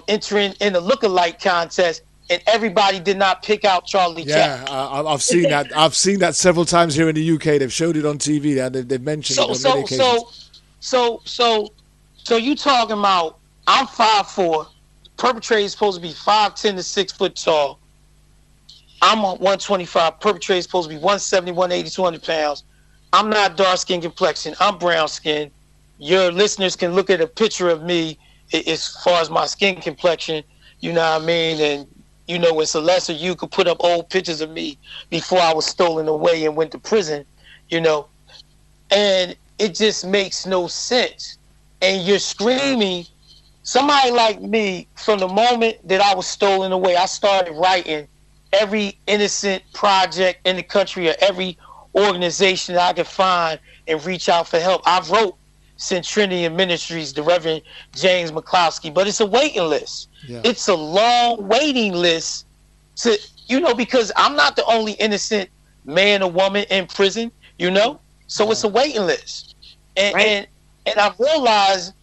entering in a lookalike contest, and everybody did not pick out Charlie Chaplin. Yeah, I've seen that. I've seen that several times here in the UK. They've showed it on TV. They've mentioned it on many occasions. So you talking about, I'm 5'4", perpetrator is supposed to be 5'10" to 6 foot tall. I'm 125, perpetrator is supposed to be 170, 180, 200 pounds. I'm not dark skin complexion, I'm brown skin. Your listeners can look at a picture of me as far as my skin complexion, you know what I mean? And you know, it's a lesser you could put up old pictures of me before I was stolen away and went to prison, you know. And it just makes no sense. And you're screaming, somebody like me, from the moment that I was stolen away, I started writing every innocent project in the country, or every organization that I could find and reach out for help. I wrote Centurion Ministries, the Reverend James McCloskey, but it's a waiting list. Yeah. It's a long waiting list to, because I'm not the only innocent man or woman in prison. you know. So it's a waiting list, and I realized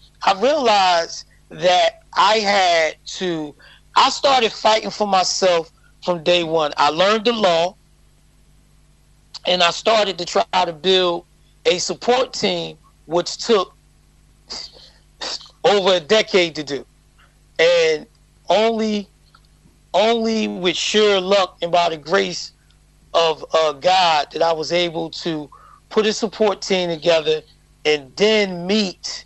that I started fighting for myself from day one. I learned the law, and I started to try to build a support team, which took over a decade to do, and only with sheer luck and by the grace of God that I was able to put a support team together, and then meet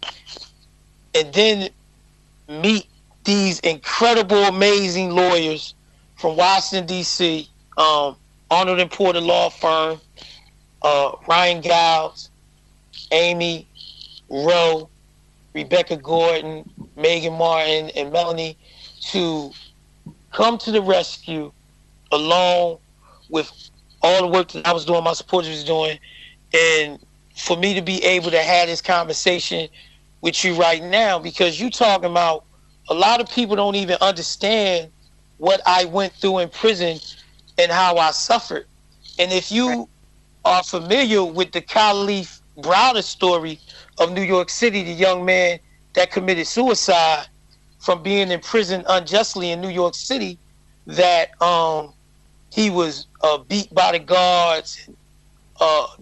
these incredible, amazing lawyers from Washington, D.C., Arnold and Porter Law Firm, Ryan Giles, Amy Rowe, Rebecca Gordon, Megan Martin, and Melanie, to come to the rescue along with all the work that I was doing, my supporters was doing, and for me to be able to have this conversation with you right now, because you talking about, a lot of people don't even understand what I went through in prison and how I suffered. And if you are familiar with the Khalif Browder story of New York City, the young man that committed suicide from being in prison unjustly in New York City, that he was beat by the guards,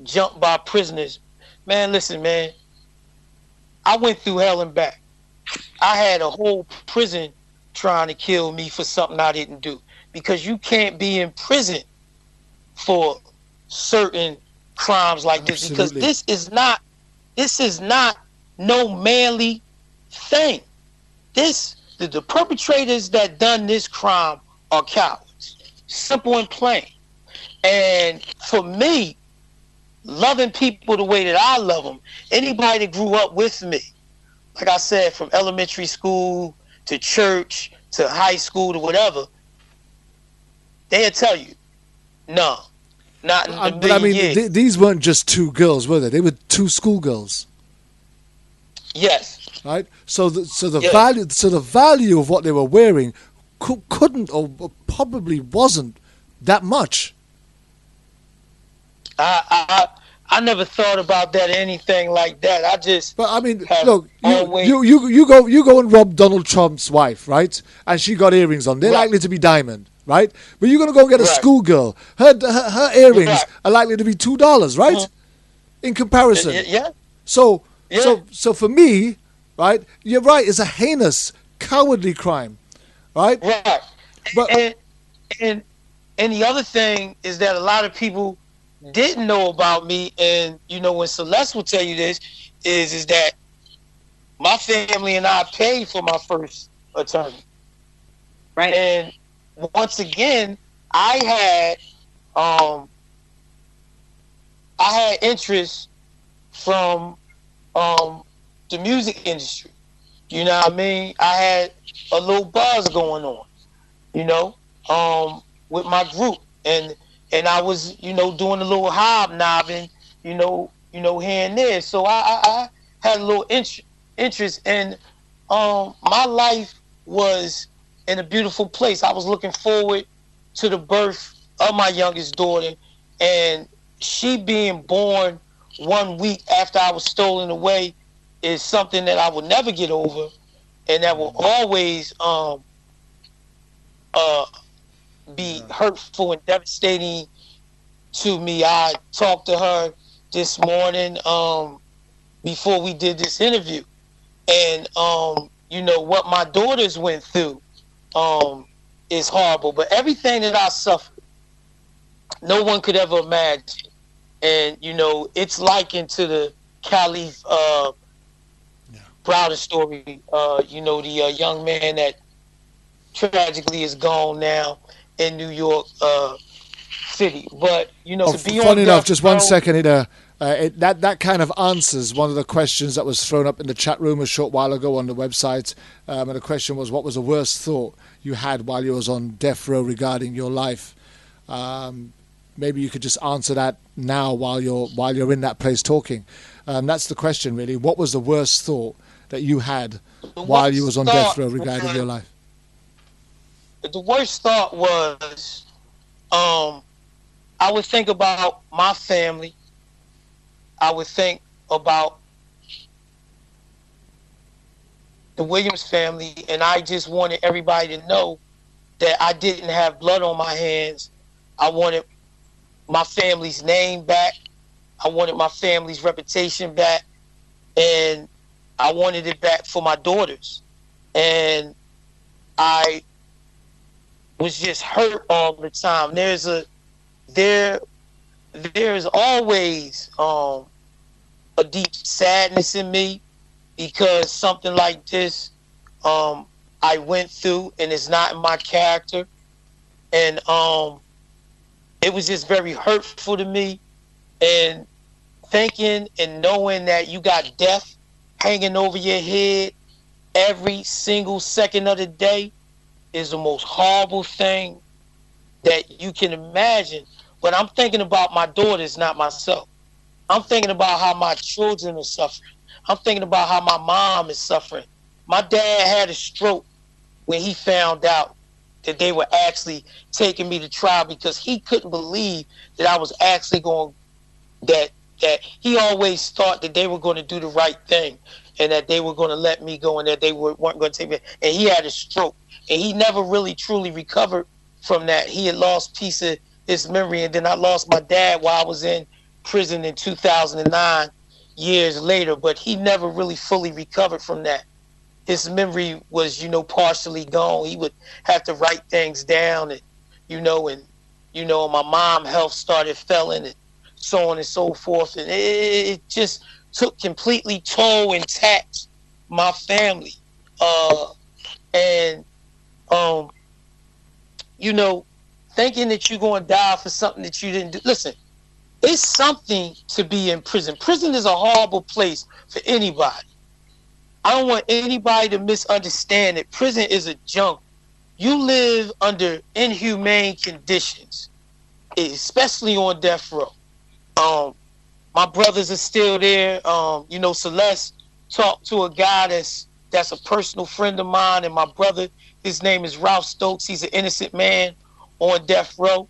jumped by prisoners. Man, listen, man, I went through hell and back. I had a whole prison trying to kill me for something I didn't do, because you can't be in prison for certain crimes like this. Absolutely. Because this is not no manly thing. The perpetrators that done this crime are cowards, simple and plain. And for me, loving people the way that I love them, anybody that grew up with me, like I said, from elementary school to church to high school to whatever, they'll tell you, no, not in a million But I mean, years. These weren't just two girls, were they? They were two schoolgirls. Yes. Right. So the value of what they were wearing couldn't or probably wasn't that much. I never thought about that or anything like that. I just. But I mean, look, you go and rob Donald Trump's wife, right? And she got earrings on. They're likely to be diamond, right? But you're gonna go and get a schoolgirl. Her earrings are likely to be $2, right? Mm-hmm. In comparison. Yeah. So for me, right? You're right. It's a heinous, cowardly crime, right? Right. But and the other thing is that a lot of people didn't know about me, and you know, when Celeste will tell you this, is that my family and I paid for my first attorney. Right. And once again, I had interest from the music industry. You know what I mean? I had a little buzz going on, you know, with my group, and I was, you know, doing a little hobnobbing, you know, here and there. So I had a little interest, and my life was in a beautiful place. I was looking forward to the birth of my youngest daughter, and she being born 1 week after I was stolen away is something that I will never get over, and that will always be hurtful and devastating to me. I talked to her this morning before we did this interview, and you know, what my daughters went through is horrible, but everything that I suffered, no one could ever imagine. And you know, it's likened to the Khalif Browder story. You know, the young man that tragically is gone now in New York City. But you know, to be funny enough, just 1 second, that kind of answers one of the questions that was thrown up in the chat room a short while ago on the website. And the question was, what was the worst thought you had while you was on death row regarding your life? Maybe you could just answer that now while you're in that place talking. That's the question, really. What was the worst thought that you had while you was on death row regarding your life? The worst thought was, I would think about my family, I would think about the Williams family, and I just wanted everybody to know that I didn't have blood on my hands. I wanted my family's name back. I wanted my family's reputation back, and I wanted it back for my daughters. And I was just hurt all the time. There's always a deep sadness in me because something like this I went through, and it's not in my character. And it was just very hurtful to me. And thinking and knowing that you got death hanging over your head every single second of the day is the most horrible thing that you can imagine. But I'm thinking about my daughters, not myself. I'm thinking about how my children are suffering. I'm thinking about how my mom is suffering. My dad had a stroke when he found out that they were actually taking me to trial because he couldn't believe that I was actually going, that he always thought that they were going to do the right thing and that they were going to let me go and that they weren't going to take me. And he had a stroke, and he never really truly recovered from that. He had lost piece of his memory, and then I lost my dad while I was in prison in 2009, years later, but he never really fully recovered from that. His memory was, partially gone. He would have to write things down, and my mom's health started failing, and so on and so forth. And it just took completely toll and taxed my family. Thinking that you're going to die for something that you didn't do. Listen, it's something to be in prison. Prison is a horrible place for anybody. I don't want anybody to misunderstand that prison is a jungle. You live under inhumane conditions, especially on death row. My brothers are still there. Celeste talked to a guy that's a personal friend of mine, and my brother, his name is Ralph Stokes. He's an innocent man on death row.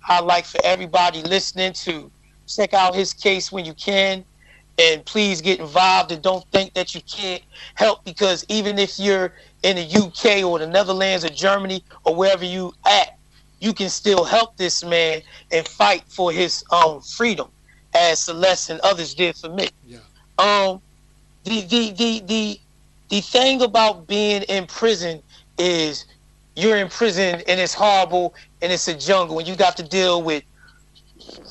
I'd like for everybody listening to check out his case when you can, and please get involved, and don't think that you can't help, because even if you're in the UK or the Netherlands or Germany or wherever you at, you can still help this man and fight for his freedom, as Celeste and others did for me. Yeah. The thing about being in prison is you're in prison and it's horrible and it's a jungle, and you got to deal with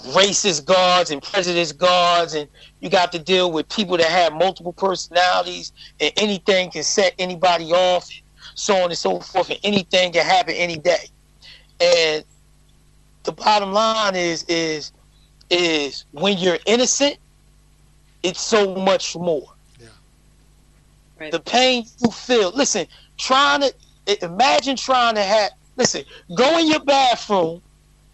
racist guards and prejudiced guards, and you got to deal with people that have multiple personalities, and anything can set anybody off, and so on and so forth, and anything can happen any day. And the bottom line is when you're innocent, it's so much more. Yeah. Right. The pain you feel. Listen, imagine trying to have. Listen, go in your bathroom,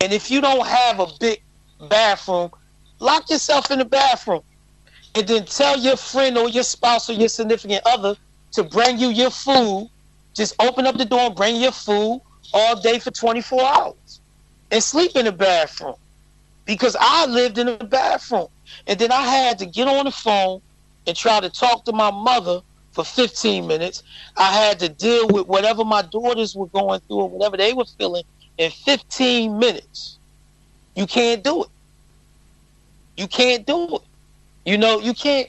and if you don't have a big bathroom, lock yourself in the bathroom, and then tell your friend or your spouse or your significant other to bring you your food. Just open up the door and bring your food all day for 24 hours and sleep in the bathroom. Because I lived in the bathroom, and then I had to get on the phone and try to talk to my mother for 15 minutes. I had to deal with whatever my daughters were going through or whatever they were feeling in 15 minutes. You can't do it. You can't do it. You can't.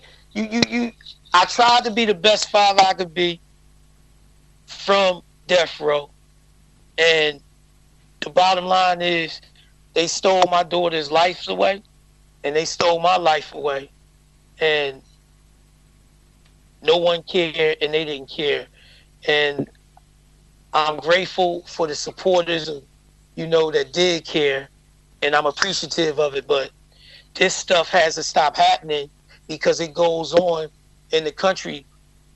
I tried to be the best father I could be from death row, and the bottom line is they stole my daughter's life away, and they stole my life away, and no one cared, and they didn't care. And I'm grateful for the supporters, that did care, and I'm appreciative of it. But this stuff has to stop happening because it goes on in the country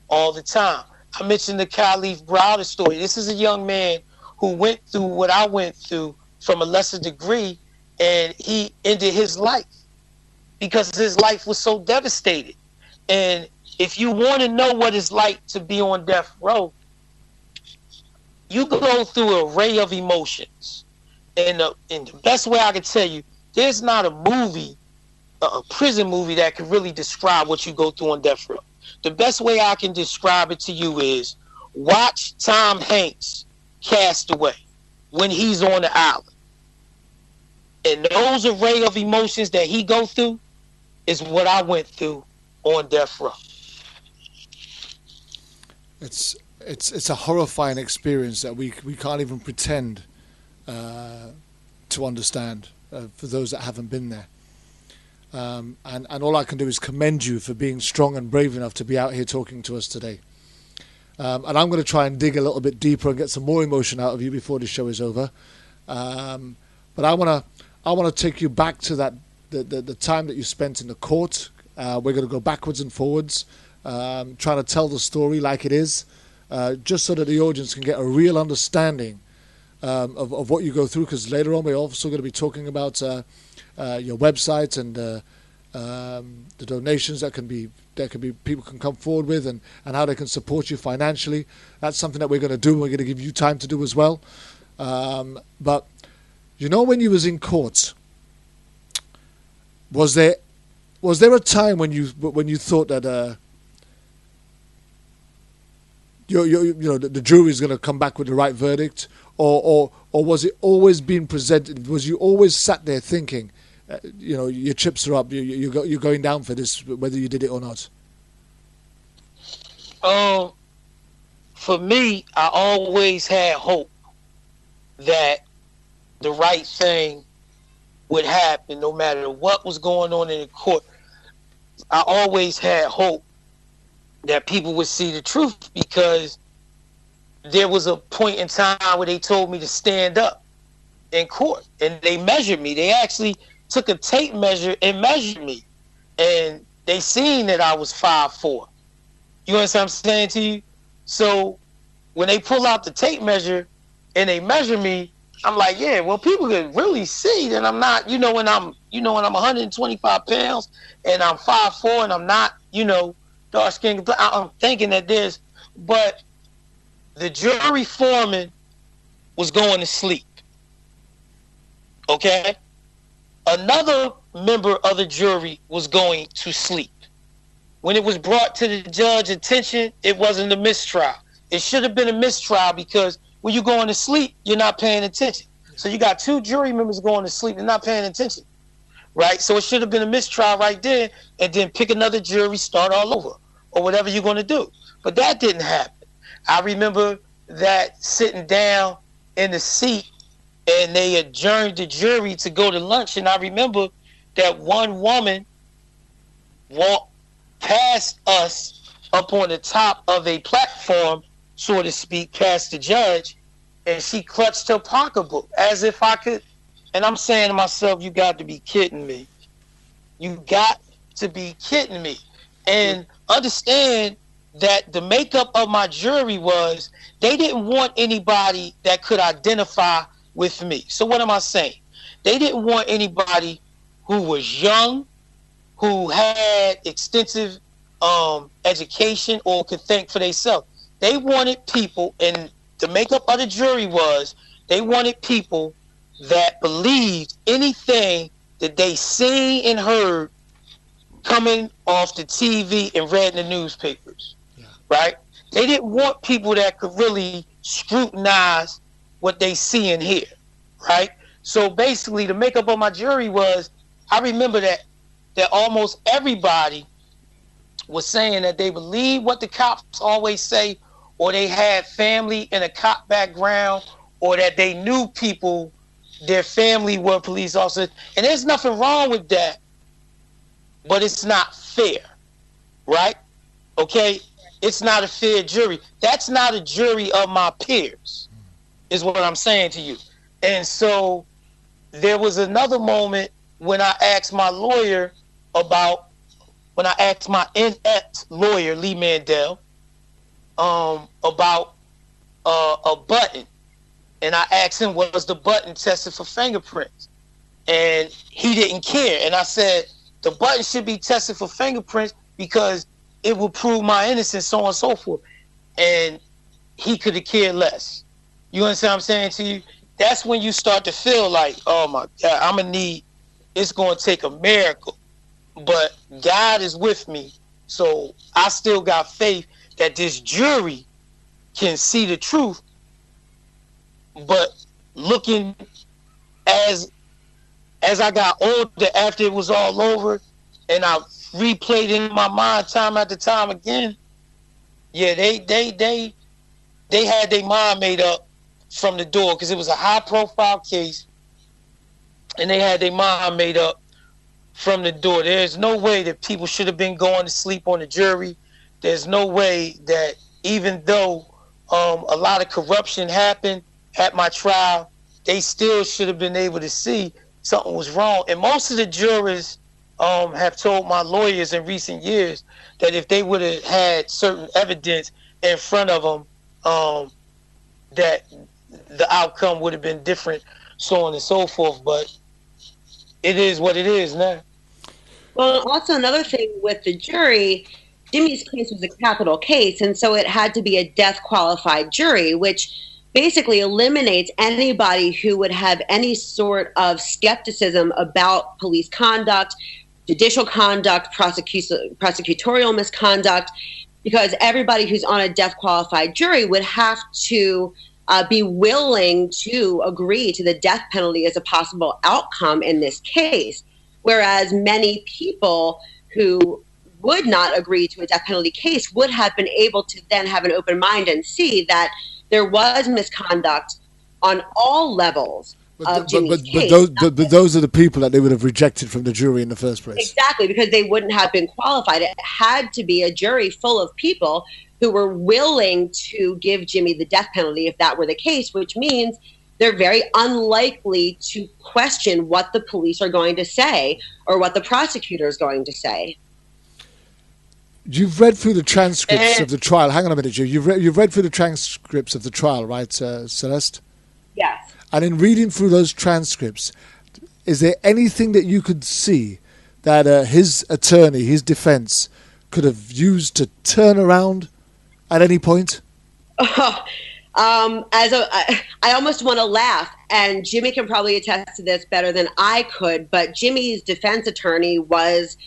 all the time. I mentioned the Khalif Browder story. This is a young man who went through what I went through from a lesser degree, and he ended his life because his life was so devastated. And if you want to know what it's like to be on death row, you go through an array of emotions. And the best way I can tell you, there's not a movie a prison movie that can really describe what you go through on death row. The best way I can describe it to you is watch Tom Hanks Cast Away when he's on the island. And those array of emotions that he go through is what I went through on death row. It's a horrifying experience that we can't even pretend to understand for those that haven't been there. And all I can do is commend you for being strong and brave enough to be out here talking to us today. And I'm going to try and dig a little bit deeper and get some more emotion out of you before the show is over. But I want to take you back to the time that you spent in the court. We're going to go backwards and forwards, trying to tell the story like it is, just so that the audience can get a real understanding of what you go through. Because later on, we're also going to be talking about your website and the donations that people can come forward with, and how they can support you financially. That's something that we're going to do. We're going to give you time to do as well. But when you was in court, was there a time when you thought that the jury is going to come back with the right verdict, or was it always being presented? Was you always sat there thinking, your chips are up, you're going down for this, whether you did it or not? For me, I always had hope that the right thing would happen no matter what was going on in the court. I always had hope that people would see the truth, because there was a point in time where they told me to stand up in court, and they measured me. They actually took a tape measure and measured me, and they seen that I was 5'4". You understand what I'm saying to you? So when they pull out the tape measure and they measure me, I'm like, yeah, well, people can really see that I'm not, when I'm 125 pounds and I'm 5'4" and I'm not, dark skin. I'm thinking that but the jury foreman was going to sleep. Okay? Another member of the jury was going to sleep. When it was brought to the judge's attention, it wasn't a mistrial. It should have been a mistrial, because when you're going to sleep, you're not paying attention. So you got two jury members going to sleep and not paying attention, right? So it should have been a mistrial right there, and then pick another jury, start all over, or whatever you're going to do. But that didn't happen. I remember that sitting down in the seat, and they adjourned the jury to go to lunch, and I remember that one woman walked past us up on the top of a platform, so to speak, past the judge, and she clutched her pocketbook as if I could. And I'm saying to myself, you got to be kidding me. You got to be kidding me. And understand that the makeup of my jury was, they didn't want anybody that could identify with me. So what am I saying? They didn't want anybody who was young, who had extensive education, or could think for themselves. They wanted people, and the makeup of the jury was, they wanted people that believed anything that they seen and heard coming off the TV and read in the newspapers, right? They didn't want people that could really scrutinize what they see and hear, right? So basically, the makeup of my jury was, I remember that almost everybody was saying that they believe what the cops always say, or they had family in a cop background, or that they knew people, their family were police officers. And there's nothing wrong with that, but it's not fair, right? Okay? It's not a fair jury. That's not a jury of my peers, is what I'm saying to you. And so there was another moment when I asked my lawyer when I asked my inept lawyer, Lee Mandel, about a button. And I asked him, was the button tested for fingerprints? And he didn't care. And I said, the button should be tested for fingerprints because it will prove my innocence, so on and so forth. And he could have cared less. You understand what I'm saying to you? That's when you start to feel like, oh my God, it's going to take a miracle but God is with me. So I still got faith that this jury can see the truth. But looking as I got older, after it was all over, and I replayed in my mind time after time again, yeah, they had their mind made up from the door, because it was a high profile case, and they had their mind made up from the door. There's no way that people should have been going to sleep on the jury. There's no way that, even though a lot of corruption happened at my trial, they still should have been able to see something was wrong. And most of the jurors have told my lawyers in recent years that if they would have had certain evidence in front of them, that the outcome would have been different, so on and so forth. But it is what it is now. Well, also another thing with the jury, Jimmy's case was a capital case, and so it had to be a death-qualified jury, which basically eliminates anybody who would have any sort of skepticism about police conduct, judicial conduct, prosecutorial misconduct, because everybody who's on a death-qualified jury would have to be willing to agree to the death penalty as a possible outcome in this case. Whereas many people who would not agree to a death penalty case would have been able to then have an open mind and see that there was misconduct on all levels of Jimmy's case. But those are the people that they would have rejected from the jury in the first place. Exactly, because they wouldn't have been qualified. It had to be a jury full of people who were willing to give Jimmy the death penalty if that were the case, which means they're very unlikely to question what the police are going to say or what the prosecutor is going to say. You've read through the transcripts of the trial. Hang on a minute, Joe. You've read through the transcripts of the trial, right, Celeste? Yes. And in reading through those transcripts, is there anything that you could see that his attorney, his defense, could have used to turn around at any point? I almost want to laugh, and Jimmy can probably attest to this better than I could, but Jimmy's defense attorney was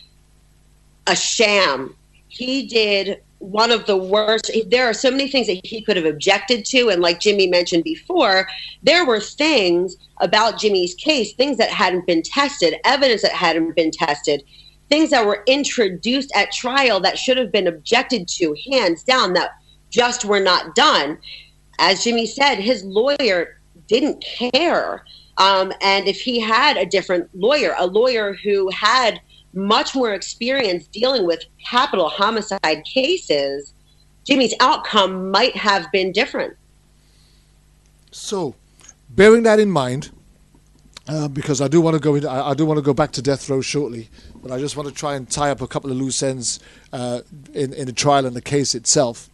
a sham. He did one of the worst. There are so many things that he could have objected to, and like Jimmy mentioned before, there were things about Jimmy's case, things that hadn't been tested, evidence that hadn't been tested, things that were introduced at trial that should have been objected to, hands down, that just were not done. As Jimmy said, his lawyer didn't care. And if he had a different lawyer, a lawyer who had much more experience dealing with capital homicide cases, Jimmy's outcome might have been different. So, bearing that in mind, because I do want to go back to death row shortly, but I just want to try and tie up a couple of loose ends in the trial and the case itself.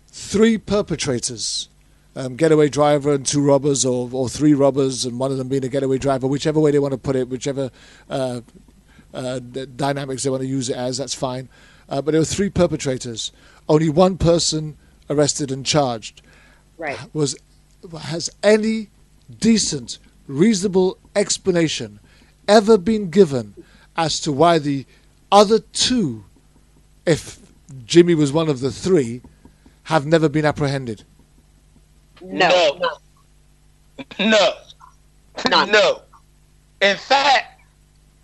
3 perpetrators, getaway driver and 2 robbers, or 3 robbers and one of them being a getaway driver, whichever way they want to put it, whichever dynamics they want to use it as, that's fine. But there were 3 perpetrators, only 1 person arrested and charged. Right. Has any decent, reasonable explanation ever been given as to why the other 2, if Jimmy was one of the 3, have never been apprehended? No. No. In fact,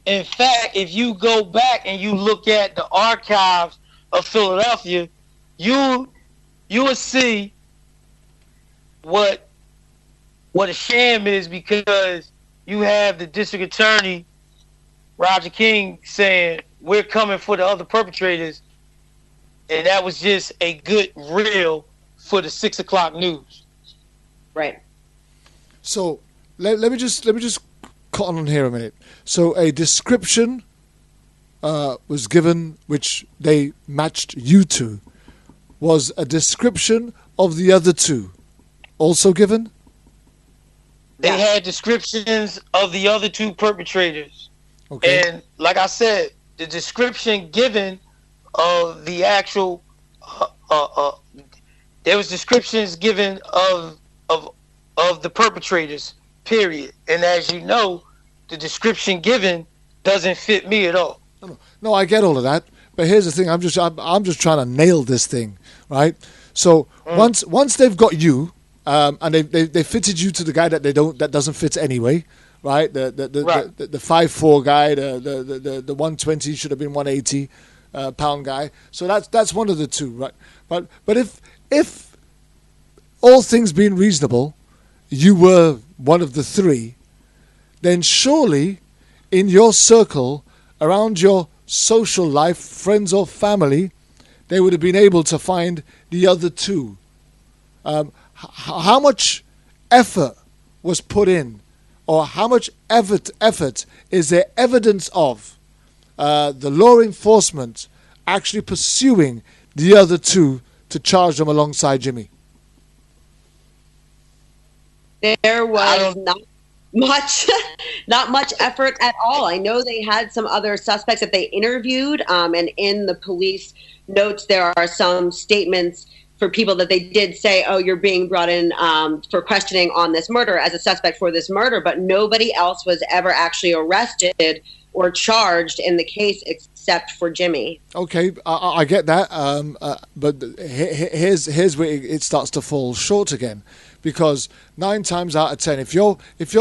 if you go back and you look at the archives of Philadelphia, you will see what a sham is, because you have the district attorney, Roger King, saying, we're coming for the other perpetrators. And that was just a good reel for the 6 o'clock news. Right. So let me just cut on here a minute. So a description was given, which they matched you to. Was a description of the other 2 also given? They had descriptions of the other 2 perpetrators. Okay. And like I said, the description given of the actual there was descriptions given of the perpetrators, period. And as you know, the description given doesn't fit me at all. No, I get all of that, but here's the thing: I'm just trying to nail this thing, right? So once they've got you, and they fitted you to the guy that doesn't fit anyway, right? The 5'4" guy, the 120 should have been 180 pound guy. So that's one of the two, right? But if all things being reasonable, you were one of the three, then surely in your circle, around your social life, friends or family, they would have been able to find the other two. How much effort was put in, or how much effort is there evidence of the law enforcement actually pursuing the other two to charge them alongside Jimmy? There was not much effort at all. I know they had some other suspects that they interviewed, and in the police notes there are some statements for people that they did say, oh, you're being brought in for questioning on this murder as a suspect for this murder, but nobody else was ever actually arrested or charged in the case except for Jimmy. Okay, I get that, but here's where it starts to fall short again. Because 9 times out of 10, if you're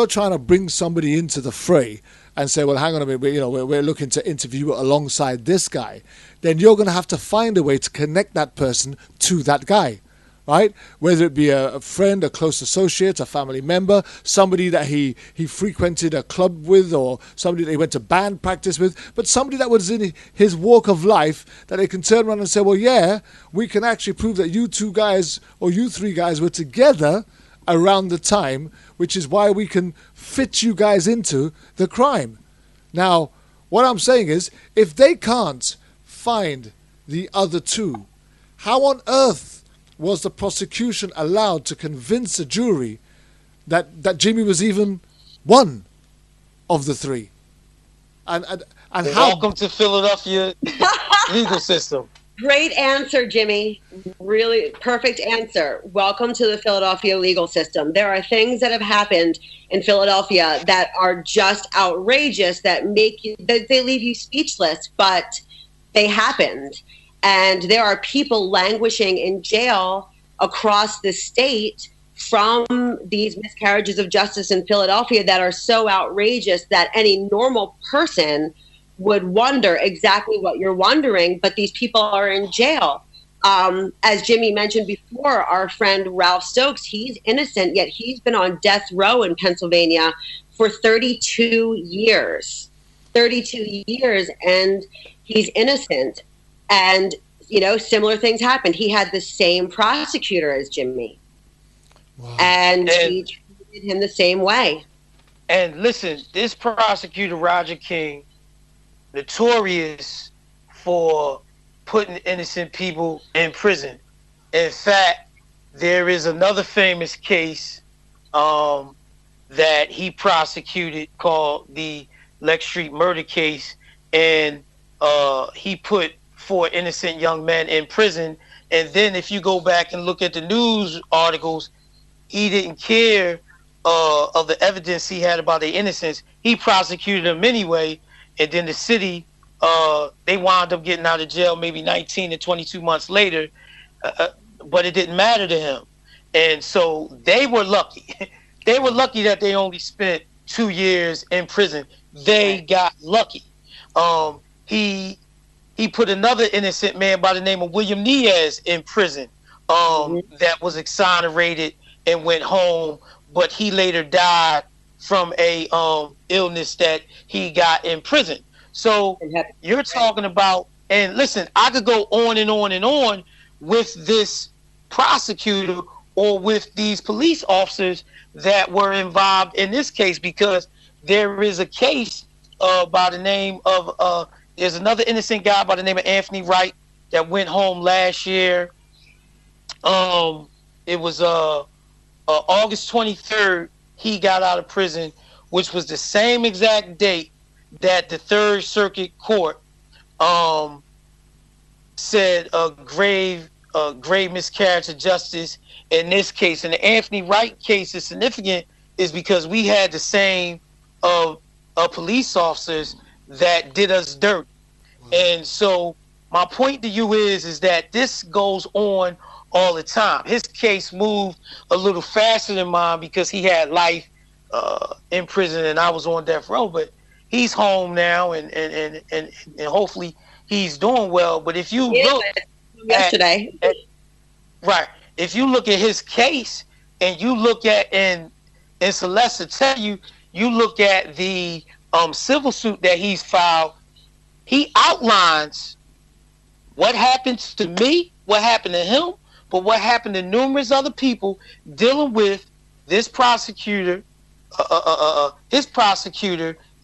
trying to bring somebody into the fray and say, well, hang on a minute, we're looking to interview alongside this guy, then you're going to have to find a way to connect that person to that guy, right? Whether it be a friend, a close associate, a family member, somebody that he frequented a club with, or somebody that he went to band practice with, but somebody that was in his walk of life that they can turn around and say, well, yeah, we can actually prove that you 2 guys or you 3 guys were together around the time, which is why we can fit you guys into the crime. Now, what I'm saying is, if they can't find the other 2, how on earth was the prosecution allowed to convince a jury that Jimmy was even one of the 3? And how? Welcome to Philadelphia legal system. Great answer, Jimmy. Really perfect answer. Welcome to the Philadelphia legal system. There are things that have happened in Philadelphia that are just outrageous, that they leave you speechless, but they happened. And there are people languishing in jail across the state from these miscarriages of justice in Philadelphia that are so outrageous that any normal person would wonder exactly what you're wondering, but these people are in jail. As Jimmy mentioned before, our friend Ralph Stokes, he's innocent, yet he's been on death row in Pennsylvania for 32 years. 32 years, and he's innocent. And, similar things happened. He had the same prosecutor as Jimmy. Wow. And he treated him the same way. And listen, this prosecutor, Roger King, notorious for putting innocent people in prison. In fact, there is another famous case that he prosecuted called the Lex Street murder case, and he put 4 innocent young men in prison. And then if you go back and look at the news articles, he didn't care of the evidence he had about their innocence. He prosecuted them anyway. And then the city, they wound up getting out of jail maybe 19 to 22 months later, but it didn't matter to him. And so they were lucky. They were lucky that they only spent 2 years in prison. They got lucky. He put another innocent man by the name of William Niaz in prison that was exonerated and went home, but he later died from a illness that he got in prison. So you're talking about, and listen, I could go on and on and on with this prosecutor or with these police officers that were involved in this case, because there is a case by the name of, there's another innocent guy by the name of Anthony Wright that went home last year. It was August 23rd, he got out of prison, which was the same exact date that the Third Circuit Court said a grave miscarriage of justice in this case. And the Anthony Wright case is significant is because we had the same police officers that did us dirt And so my point to you is that this goes on all the time. His case moved a little faster than mine because he had life in prison and I was on death row. But he's home now, and hopefully he's doing well. But if you look yesterday, right, if you look at his case and you look at and Celeste will tell you, you look at the civil suit that he's filed, he outlines what happened to me, what happened to him, but what happened to numerous other people dealing with this prosecutor,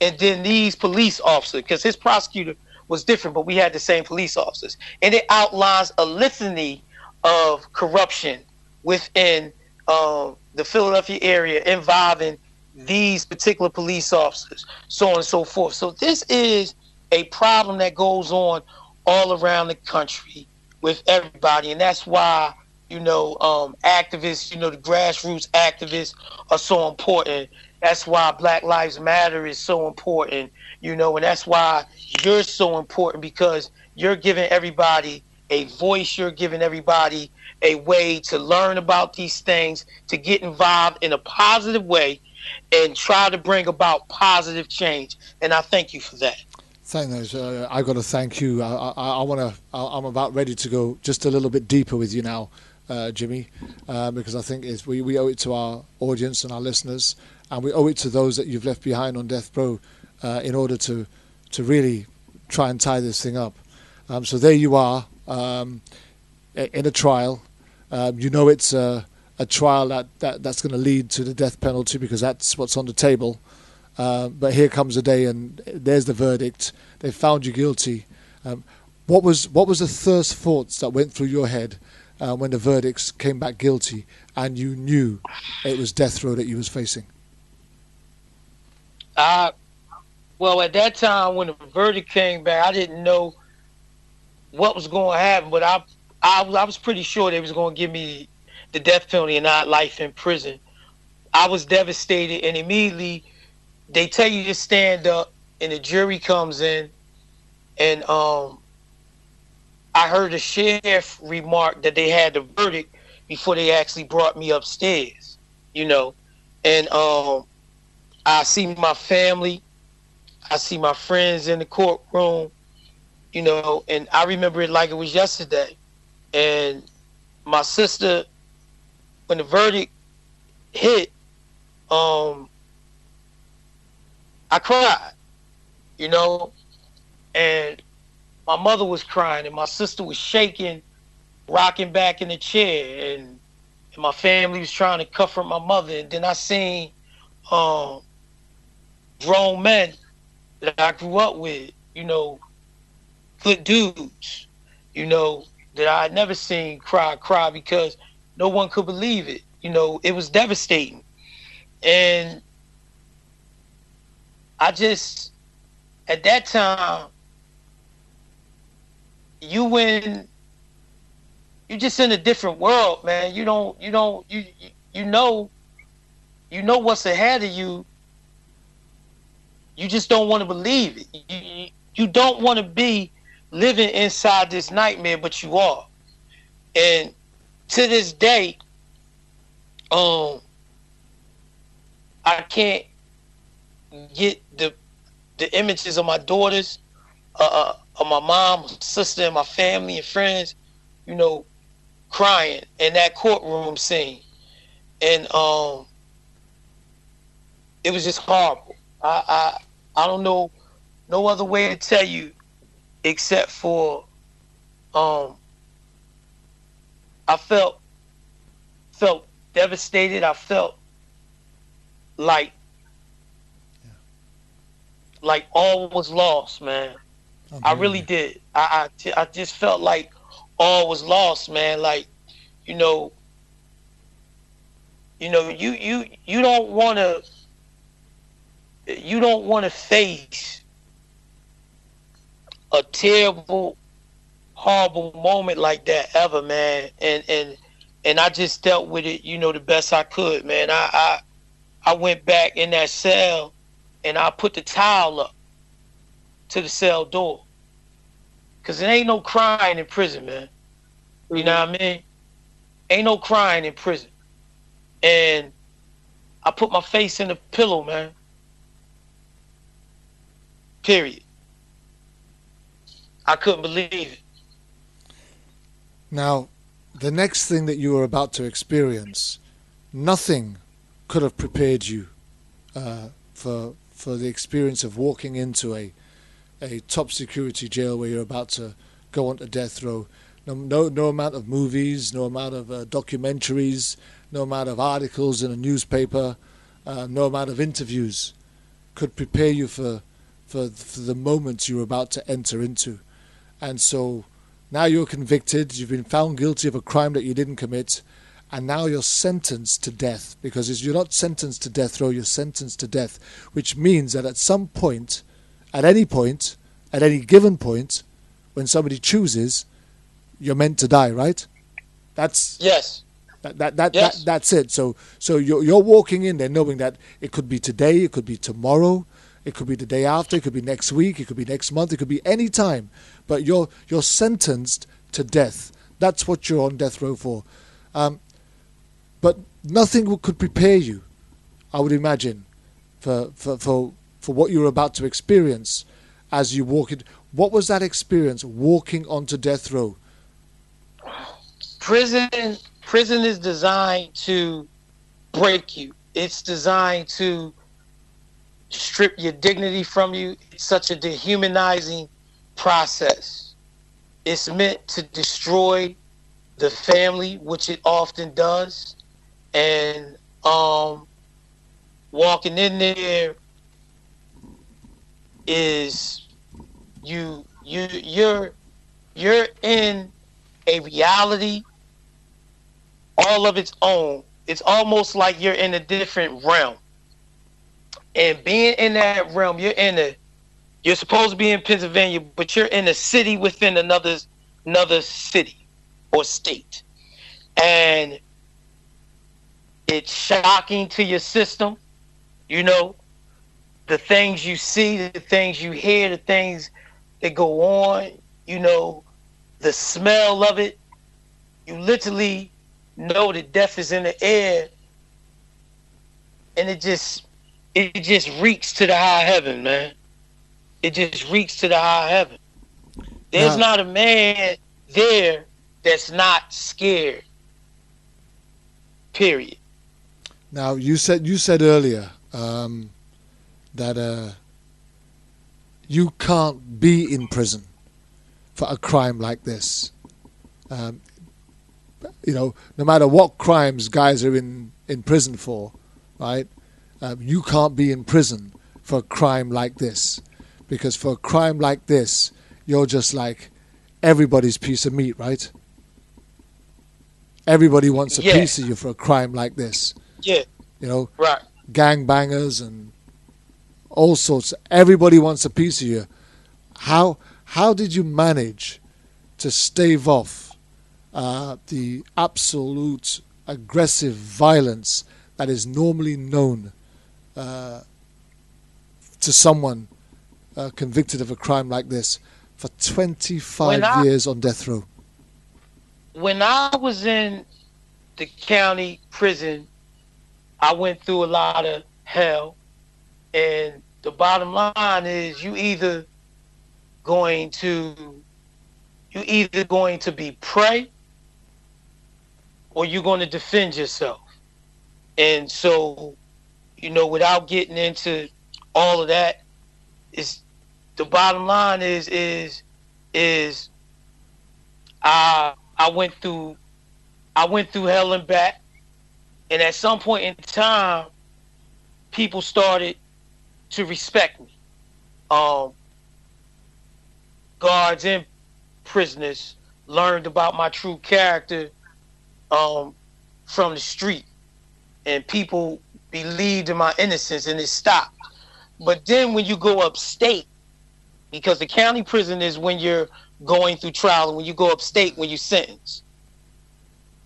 and then these police officers, because his prosecutor was different, but we had the same police officers. And it outlines a litany of corruption within the Philadelphia area involving these particular police officers, so on and so forth. So this is a problem that goes on all around the country with everybody, and that's why activists, the grassroots activists are so important. That's why Black Lives Matter is so important, and that's why you're so important, because you're giving everybody a voice, you're giving everybody a way to learn about these things, to get involved in a positive way and try to bring about positive change. And I thank you for that. Thanks. I got to thank you. I'm about ready to go just a little bit deeper with you now, Jimmy, because I think we owe it to our audience and our listeners, and we owe it to those that you've left behind on death row in order to really try and tie this thing up. So there you are in a trial. It's a trial that's going to lead to the death penalty, because that's what's on the table. But here comes the day, and there's the verdict. They found you guilty. What was the first thoughts that went through your head when the verdicts came back guilty, and you knew it was death row that you was facing? Well, at that time when the verdict came back, I didn't know what was going to happen, but I was pretty sure they was going to give me the death penalty and not life in prison. I was devastated, and immediately they tell you to stand up, and the jury comes in, and I heard the sheriff remark that they had the verdict before they actually brought me upstairs, and I see my family, I see my friends in the courtroom, and I remember it like it was yesterday. And my sister, when the verdict hit, I cried, and my mother was crying, and my sister was shaking, rocking back in the chair, and my family was trying to comfort my mother. And then I seen grown men that I grew up with, good dudes, that I had never seen cry, because no one could believe it. It was devastating. And I just, at that time, you're just in a different world, man. You know what's ahead of you. You just don't want to believe it. You don't want to be living inside this nightmare, but you are. And to this day, I can't get the images of my daughters, of my mom, sister, and my family and friends, crying in that courtroom scene. And it was just horrible. I don't know no other way to tell you except for I felt devastated. I felt like all was lost, man. I really did. I just felt like all was lost, man. Like, you don't want to face a terrible, horrible moment like that ever, man. And I just dealt with it, the best I could, man. I went back in that cell and I put the towel up to the cell door. Because there ain't no crying in prison, man. You know what I mean? Ain't no crying in prison. And I put my face in the pillow, man. Period. I couldn't believe it. Now, the next thing that you were about to experience, nothing could have prepared you for the experience of walking into a top security jail where you're about to go onto death row. No amount of movies, no amount of documentaries, no amount of articles in a newspaper, no amount of interviews could prepare you for the moments you were about to enter into. And so now you're convicted, you've been found guilty of a crime that you didn't commit, and now you're sentenced to death. Because you're not sentenced to death row, you're sentenced to death, which means that at some point, at any given point, when somebody chooses, you're meant to die, right? That's yes. That's it. So you're walking in there knowing that it could be today, it could be tomorrow, it could be the day after, it could be next week, it could be next month, it could be any time. But you're sentenced to death. That's what you're on death row for. But nothing could prepare you, I would imagine, for what you were about to experience as you walk in. What was that experience, walking onto death row? Prison is designed to break you. It's designed to strip your dignity from you. It's such a dehumanizing process. It's meant to destroy the family, which it often does. And walking in there is you're in a reality all of its own. It's almost like you're in a different realm. And being in that realm, you're supposed to be in Pennsylvania, but you're in a city within another city or state. And it's shocking to your system, you know, the things you see, the things you hear, the things that go on, you know, the smell of it. You literally know that death is in the air, and it just reeks to the high heaven, man. It just reeks to the high heaven. There's not a man there that's not scared. Period. Now you said earlier that you can't be in prison for a crime like this. You know, no matter what crimes guys are in prison for, right? You can't be in prison for a crime like this, because for a crime like this, you're just like everybody's piece of meat, right? Everybody wants a piece of you for a crime like this. Yeah. You know, right. Gangbangers and all sorts. Everybody wants a piece of you. How did you manage to stave off the absolute aggressive violence that is normally known to someone convicted of a crime like this for 25 years on death row? When I was in the county prison, I went through a lot of hell, and the bottom line is you either going to be prey or you're going to defend yourself. And so, you know, without getting into all of that, is the bottom line is I went through hell and back, and at some point in time, people started to respect me. Guards and prisoners learned about my true character from the street, and people believed in my innocence, and it stopped. But then when you go upstate, because the county prison is when you're going through trial, and when you go upstate, when you sentence,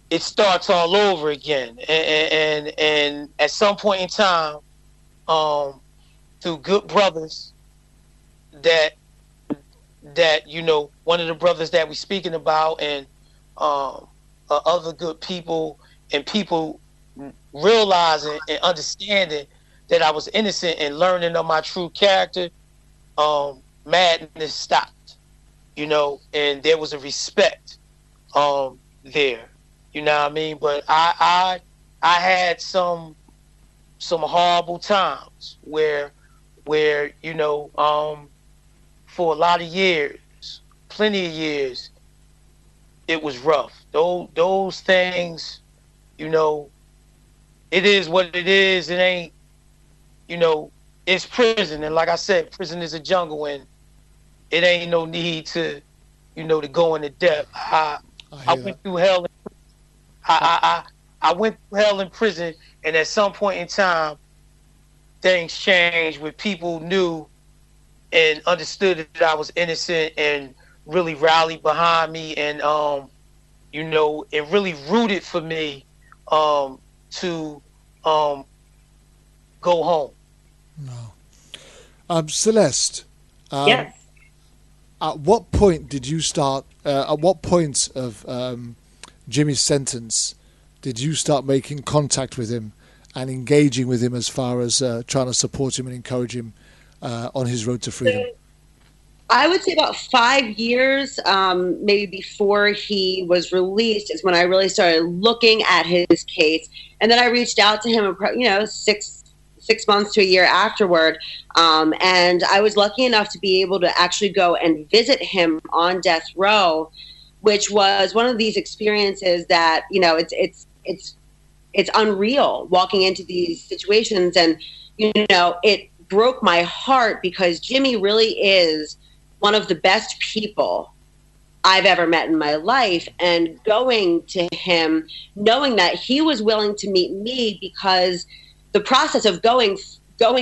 it starts all over again. And at some point in time, through good brothers that that, you know, one of the brothers that we're speaking about, and other good people, and people realizing and understanding that I was innocent and learning of my true character, madness stopped, you know, and there was a respect there, you know what I mean? But I had some horrible times where you know, for a lot of years, plenty of years, it was rough. Those things, you know, it is what it is. It ain't, you know, it's prison. And like I said, prison is a jungle, and it ain't no need to, you know, to go into depth. I went through hell. I went through hell in prison, and at some point in time, things changed when people knew and understood that I was innocent and really rallied behind me, and you know, it really rooted for me to go home. No. Celeste. Yes. At what point did you start? At what point of Jimmy's sentence did you start making contact with him and engaging with him as far as trying to support him and encourage him on his road to freedom? So, I would say about 5 years, maybe before he was released, is when I really started looking at his case. And then I reached out to him, you know, six months to a year afterward. And I was lucky enough to be able to actually go and visit him on death row, which was one of these experiences that, you know, it's unreal walking into these situations. And, you know, it broke my heart because Jimmy really is one of the best people I've ever met in my life. And going to him, knowing that he was willing to meet me, because the process of going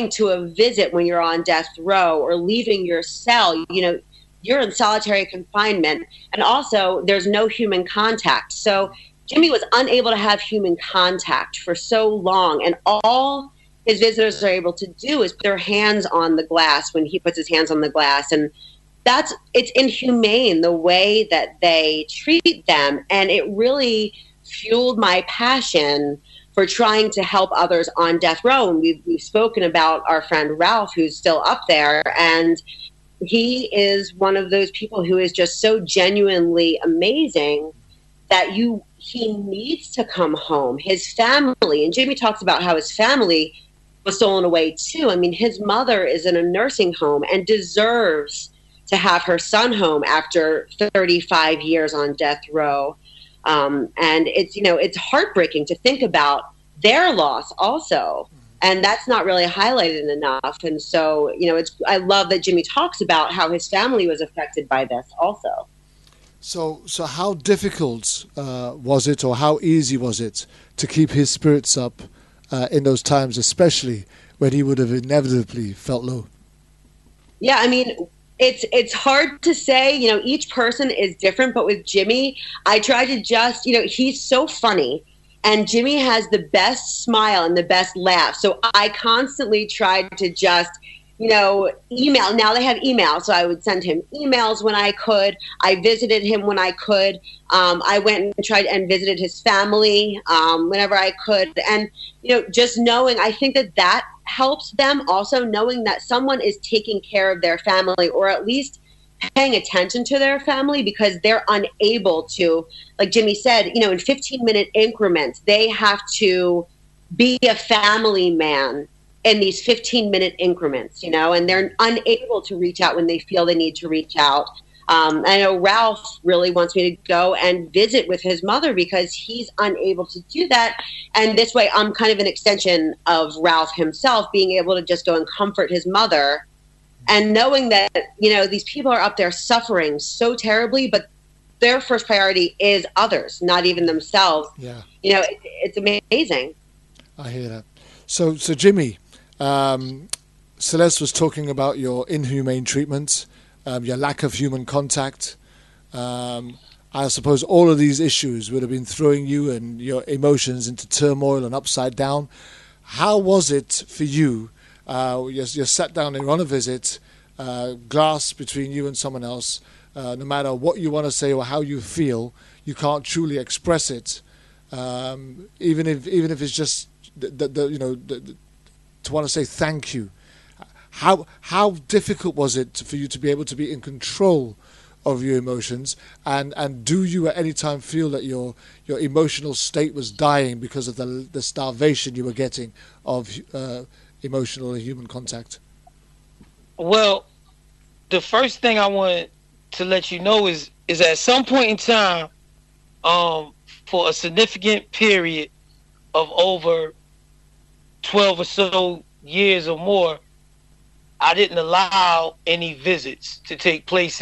to a visit when you're on death row or leaving your cell, you know, you're in solitary confinement, and also there's no human contact. So Jimmy was unable to have human contact for so long, and all his visitors are able to do is put their hands on the glass when he puts his hands on the glass. And it's inhumane the way that they treat them. And it really fueled my passion for trying to help others on death row. And we've spoken about our friend Ralph, who's still up there. And he is one of those people who is just so genuinely amazing that he needs to come home. His family, and Jimmy talks about how his family was stolen away too. I mean, his mother is in a nursing home and deserves to have her son home after 35 years on death row. And it's, you know, it's heartbreaking to think about their loss also. And that's not really highlighted enough. And so, you know, I love that Jimmy talks about how his family was affected by this also. So how difficult was it, or how easy was it to keep his spirits up in those times, especially when he would have inevitably felt low? Yeah, I mean, it's hard to say. You know, each person is different, but with Jimmy, I try to just, you know, he's so funny, and Jimmy has the best smile and the best laugh. So I constantly tried to just, you know, email. Now they have email, so I would send him emails when I could. I visited him when I could. I went and tried and visited his family whenever I could. And, you know, just knowing, I think that helps them also, knowing that someone is taking care of their family, or at least paying attention to their family, because they're unable to, like Jimmy said, you know, in 15-minute increments, they have to be a family man in these 15-minute increments, you know, and they're unable to reach out when they feel they need to reach out. I know Ralph really wants me to go and visit with his mother because he's unable to do that. And this way, I'm kind of an extension of Ralph himself, being able to just go and comfort his mother, and knowing that, you know, these people are up there suffering so terribly, but their first priority is others, not even themselves. Yeah. You know, it's amazing. I hear that. So Jimmy, Celeste was talking about your inhumane treatment, your lack of human contact. I suppose all of these issues would have been throwing you and your emotions into turmoil and upside down. How was it for you? You're sat down, you're on a visit, glass between you and someone else, no matter what you want to say or how you feel, you can't truly express it, even if it's just to want to say thank you. How difficult was it for you to be able to be in control of your emotions, and do you at any time feel that your emotional state was dying because of the starvation you were getting of emotional and human contact? Well, the first thing I want to let you know is at some point in time, for a significant period of over 12 or so years or more, I didn't allow any visits to take place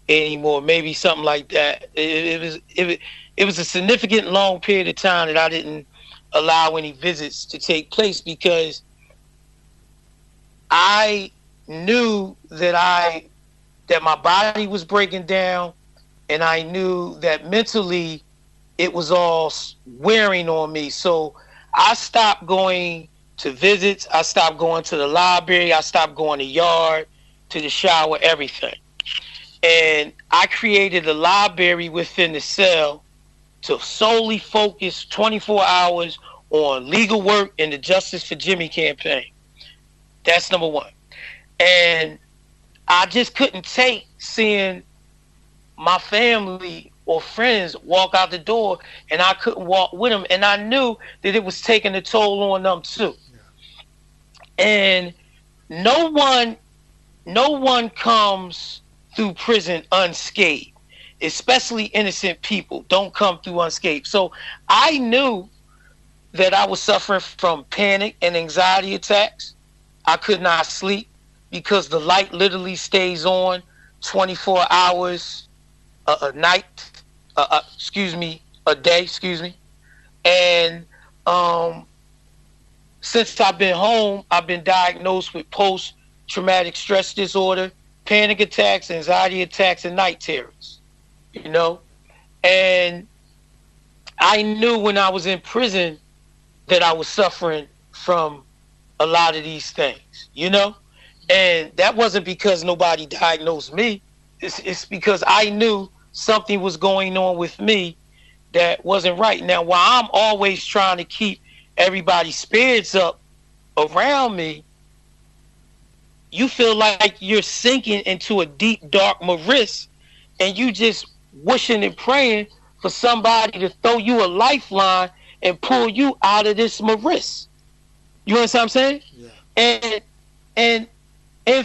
anymore. Maybe something like that. It was a significant long period of time that I didn't allow any visits to take place, because I knew that my body was breaking down, and I knew that mentally it was all wearing on me. So I stopped going to visits. I stopped going to the library. I stopped going to the yard, to the shower, everything. And I created a library within the cell to solely focus 24 hours on legal work and the Justice for Jimmy campaign. That's number one. And I just couldn't take seeing my family or friends walk out the door, and I couldn't walk with them. And I knew that it was taking a toll on them too. Yeah. And no one comes through prison unscathed, especially innocent people don't come through unscathed. So I knew that I was suffering from panic and anxiety attacks. I could not sleep because the light literally stays on 24 hours a day. And since I've been home, I've been diagnosed with post-traumatic stress disorder, panic attacks, anxiety attacks, and night terrors, and I knew when I was in prison that I was suffering from a lot of these things, and that wasn't because nobody diagnosed me. It's because I knew something was going on with me that wasn't right. Now, while I'm always trying to keep everybody's spirits up around me, you feel like you're sinking into a deep, dark morass, and you just wishing and praying for somebody to throw you a lifeline and pull you out of this morass. You understand what I'm saying? Yeah. And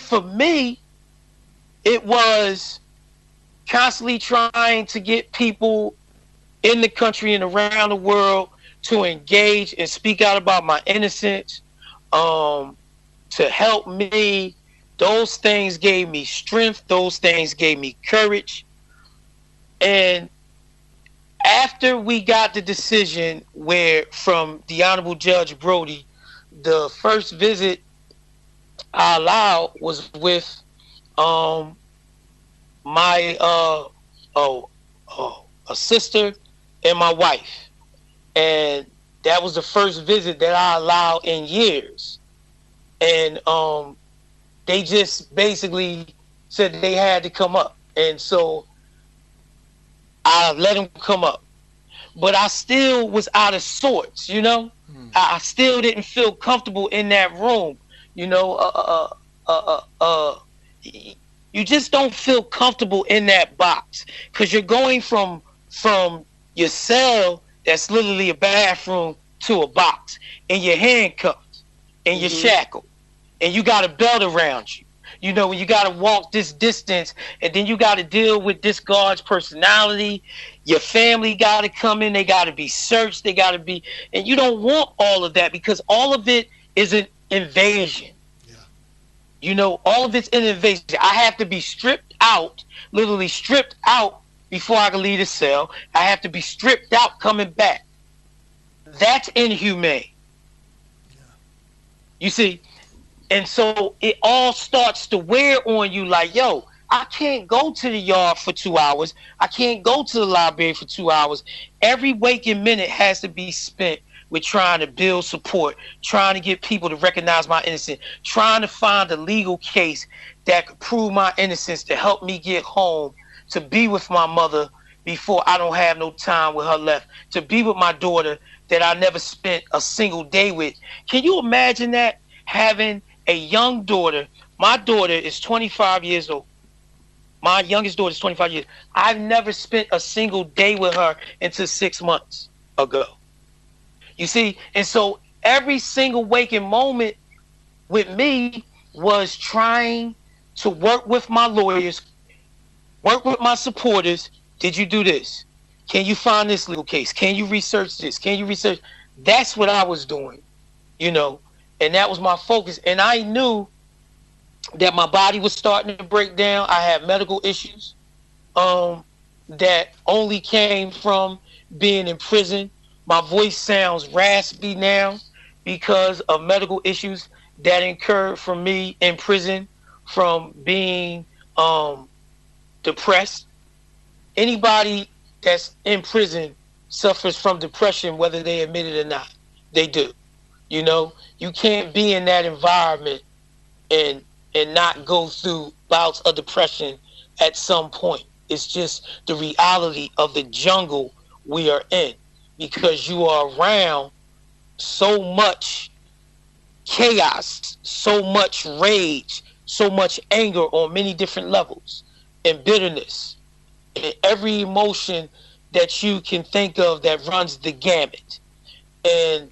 for me, it was constantly trying to get people in the country and around the world to engage and speak out about my innocence, to help me. Those things gave me strength. Those things gave me courage. And after we got the decision from the Honorable Judge Brody, the first visit I allowed was with my a sister and my wife. And that was the first visit that I allowed in years. And they just basically said they had to come up. And so I let them come up. But I still was out of sorts, I still didn't feel comfortable in that room. You just don't feel comfortable in that box, because you're going from your cell that's literally a bathroom to a box, and you're handcuffed and you're shackled and you got a belt around you. You got to walk this distance, and then you got to deal with this guard's personality. Your family got to come in. They got to be searched. They got to be, and you don't want all of that, because all of it is an invasion. Yeah. All of it's an invasion. I have to be stripped out, literally stripped out before I can leave the cell. I have to be stripped out coming back. That's inhumane. Yeah. You see? And so it all starts to wear on you like, yo, I can't go to the yard for 2 hours. I can't go to the library for 2 hours. Every waking minute has to be spent with trying to build support, trying to get people to recognize my innocence, trying to find a legal case that could prove my innocence, to help me get home, to be with my mother before I don't have no time with her left, to be with my daughter that I never spent a single day with. Can you imagine that? Having a young daughter. My daughter is 25 years old. My youngest daughter is 25 years. I've never spent a single day with her until 6 months ago. You see? And so every single waking moment with me was trying to work with my lawyers, work with my supporters. Did you do this? Can you find this legal case? Can you research this? Can you research? That's what I was doing, you know, and that was my focus. And I knew that my body was starting to break down. I had medical issues that only came from being in prison. My voice sounds raspy now because of medical issues that occurred from me in prison, from being depressed. Anybody that's in prison suffers from depression, whether they admit it or not. They do. You know, you can't be in that environment and not go through bouts of depression at some point. It's just the reality of the jungle we are in, because you are around so much chaos, so much rage, so much anger on many different levels, and bitterness, and every emotion that you can think of that runs the gamut. And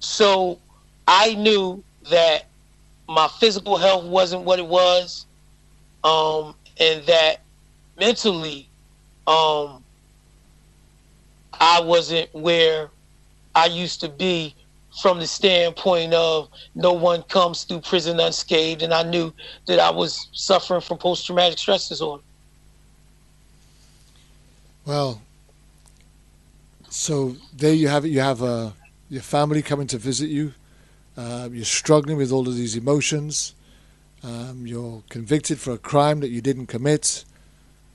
so I knew that my physical health wasn't what it was, and that mentally I wasn't where I used to be, from the standpoint of no one comes through prison unscathed, and I knew that I was suffering from post-traumatic stress disorder. Well, so there you have it. You have your family coming to visit you. You're struggling with all of these emotions. You're convicted for a crime that you didn't commit.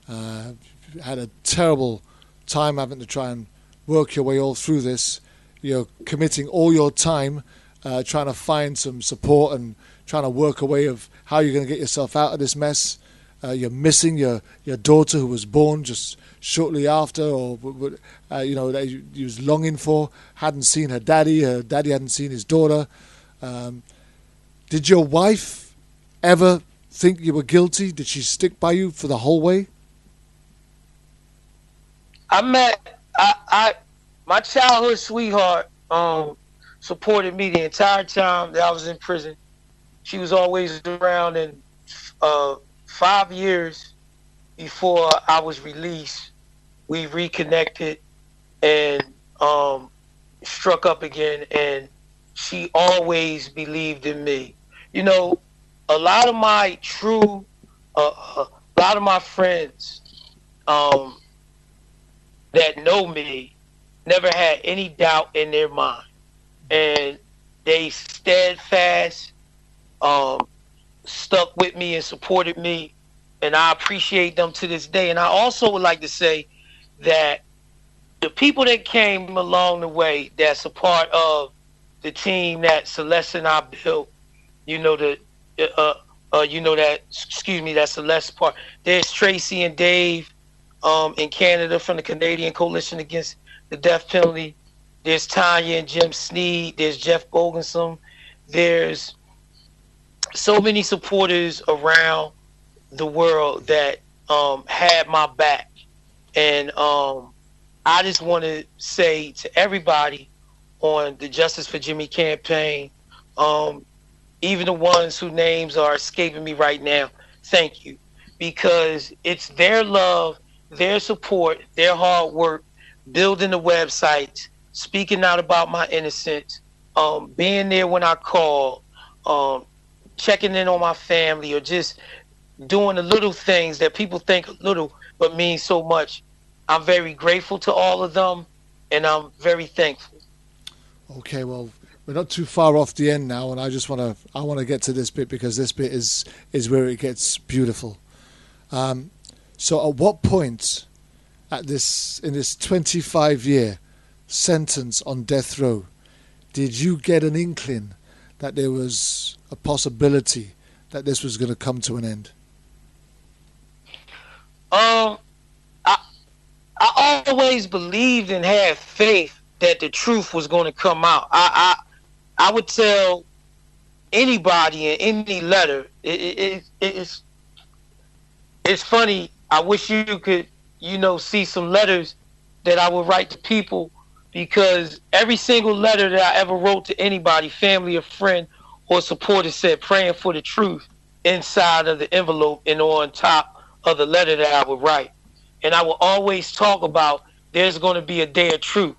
You had a terrible time having to try and work your way all through this. You're committing all your time trying to find some support and trying to work a way of how you're going to get yourself out of this mess. You're missing your daughter, who was born just shortly after, or you know, that you was longing for. Hadn't seen her daddy. Her daddy hadn't seen his daughter. Did your wife ever think you were guilty? Did she stick by you for the whole way? My childhood sweetheart supported me the entire time that I was in prison. She was always around, and 5 years before I was released, we reconnected and struck up again, and she always believed in me. You know, a lot of my friends that know me never had any doubt in their mind, and they steadfast stuck with me and supported me, and I appreciate them to this day. And I also would like to say that the people that came along the way, that's a part of the team that Celeste and I built, that Celeste part. There's Tracy and Dave in Canada from the Canadian Coalition Against the Death Penalty. There's Tanya and Jim Sneed. There's Jeff Bogensom. There's so many supporters around the world that had my back. And I just want to say to everybody on the Justice for Jimmy campaign, even the ones whose names are escaping me right now, thank you. Because it's their love, their support, their hard work, building the websites, speaking out about my innocence, being there when I call, checking in on my family, or just doing the little things that people think are little but mean so much. I'm very grateful to all of them, and I'm very thankful. Okay, well, we're not too far off the end now, and I want to get to this bit, because this bit is where it gets beautiful. So at what point in this 25-year sentence on death row did you get an inkling that there was a possibility that this was going to come to an end? I always believed and had faith that the truth was going to come out. I would tell anybody in any letter. It's funny. I wish you could, see some letters that I would write to people, because every single letter that I ever wrote to anybody, family or friend or supporter, said praying for the truth inside of the envelope and on top of the letter that I would write. And I will always talk about there's going to be a day of truth.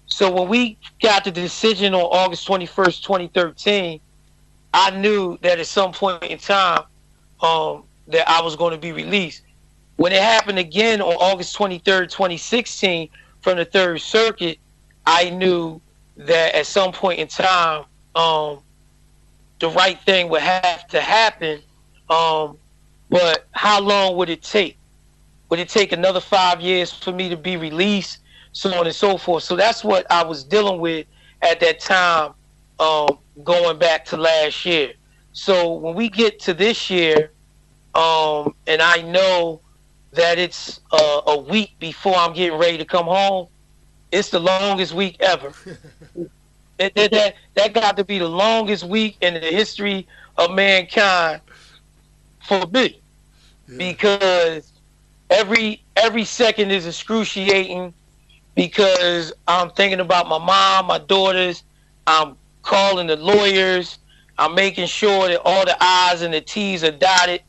So when we got the decision on August 21st, 2013, I knew that at some point in time that I was going to be released. When it happened again on August 23rd, 2016, from the Third Circuit, I knew that at some point in time, the right thing would have to happen. But how long would it take? Would it take another 5 years for me to be released? So on and so forth. So that's what I was dealing with at that time, going back to last year. So when we get to this year, and I know that it's a week before I'm getting ready to come home, it's the longest week ever. That got to be the longest week in the history of mankind for me, because every second is excruciating, because I'm thinking about my mom, my daughters. I'm calling the lawyers. I'm making sure that all the I's and the T's are dotted.